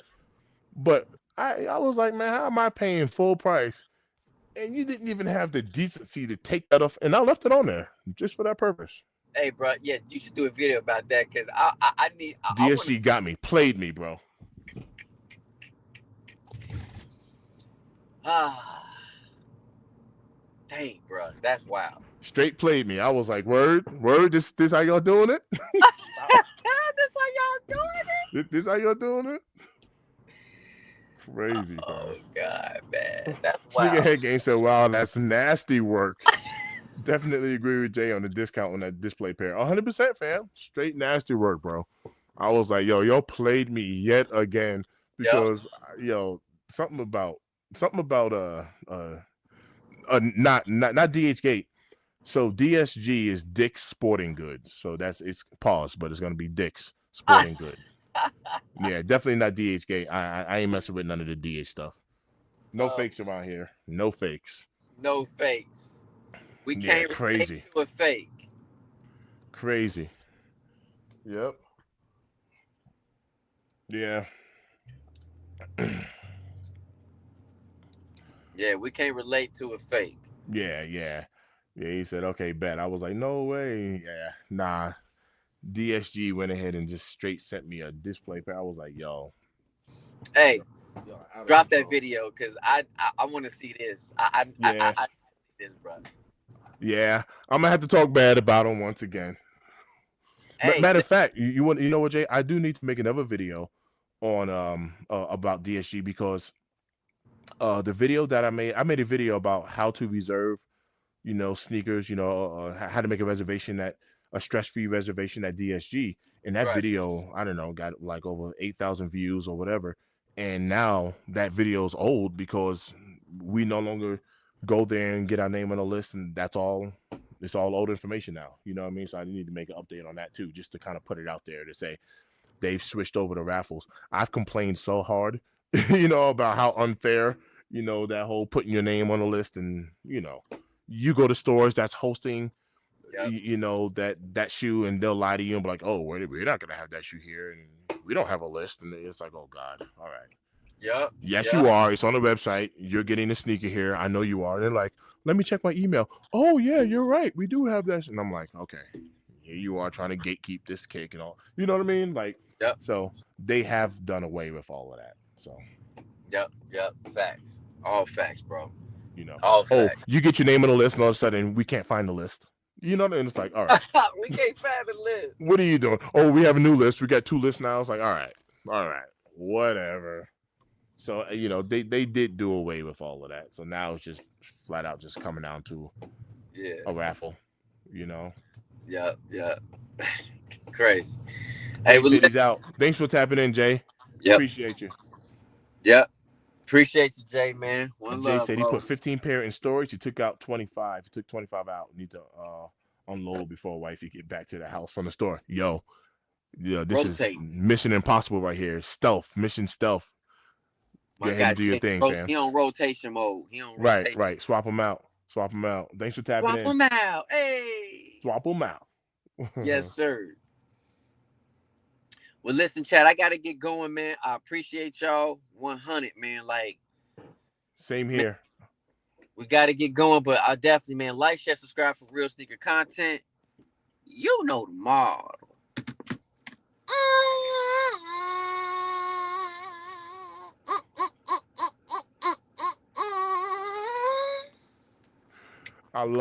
But I was like, man, how am I paying full price? And you didn't even have the decency to take that off, and I left it on there just for that purpose. Hey, bro, yeah, you should do a video about that because I need. DSG got me, played me, bro. Dang, bro, that's wild. Straight played me. I was like, word. This how y'all doing it? This how y'all doing it? This how y'all doing it? Crazy, bro. Oh God, man, that's wild. Nigga Head Game said, "Wow, that's nasty work." Definitely agree with Jay on the discount on that display pair. 100%, fam. Straight nasty work, bro. I was like, y'all played me yet again because something about not DH-gate. So DSG is Dick's Sporting Goods. So it's pause, but it's gonna be Dick's Sporting Goods. Yeah, definitely not DH-gate. I ain't messing with none of the DH stuff. No fakes around here. No fakes. No fakes. We can't crazy to a fake. Crazy. Yep. Yeah. Yeah, we can't relate to a fake. Yeah. He said, okay, bet. I was like, no way. Yeah, nah. DSG went ahead and just straight sent me a display pair. I was like, yo. Hey, drop that video because I want to see this. I see this, bro. Yeah, I'm gonna have to talk bad about him once again. Hey, matter of fact, you know what, Jay? I do need to make another video on about DSG because the video that I made a video about how to reserve, sneakers, how to make a stress-free reservation at DSG. And that video, I don't know, got like over 8,000 views or whatever. And now that video is old because we no longer go there and get our name on the list, and it's all old information now. You know what I mean? So I need to make an update on that too, just to kind of put it out there to say they've switched over to raffles. I've complained so hard, about how unfair, that whole putting your name on the list, and you go to stores that's hosting, that shoe, and they'll lie to you and be like, oh, we're not gonna have that shoe here, and we don't have a list, and it's like, oh God, all right. Yep. Yes, you are. It's on the website. You're getting a sneaker here. I know you are. They're like, let me check my email. Oh yeah, you're right. We do have that. And I'm like, okay, here you are trying to gatekeep this cake and all. You know what I mean? Like, So they have done away with all of that. So. Yep. Facts. All facts, bro. All facts. Oh, you get your name on the list, and all of a sudden we can't find the list. You know, and it's like, all right. We can't find the list. What are you doing? Oh, we have a new list. We got 2 lists now. It's like, all right, whatever. So, they did do away with all of that. So now it's just flat out just coming down to a raffle, Yeah. Crazy. Hey, City's out. Thanks for tapping in, Jay. Yep. Appreciate you. Yep. Appreciate you, Jay, man. Jay said he put 15 pair in storage. He took out 25. He took 25 out. Need to unload before wifey get back to the house from the store. Yo, this is Mission Impossible right here. Mission stealth. Go ahead and do your thing, fam. He on rotation mode. Right. Swap them out. Thanks for tapping in. Swap them out. Hey. Swap them out. Yes, sir. Well, listen, Chad, I got to get going, man. I appreciate y'all 100, man. Like, same here. We got to get going, but I definitely, man, like, share, subscribe for real sneaker content. You know the model. I love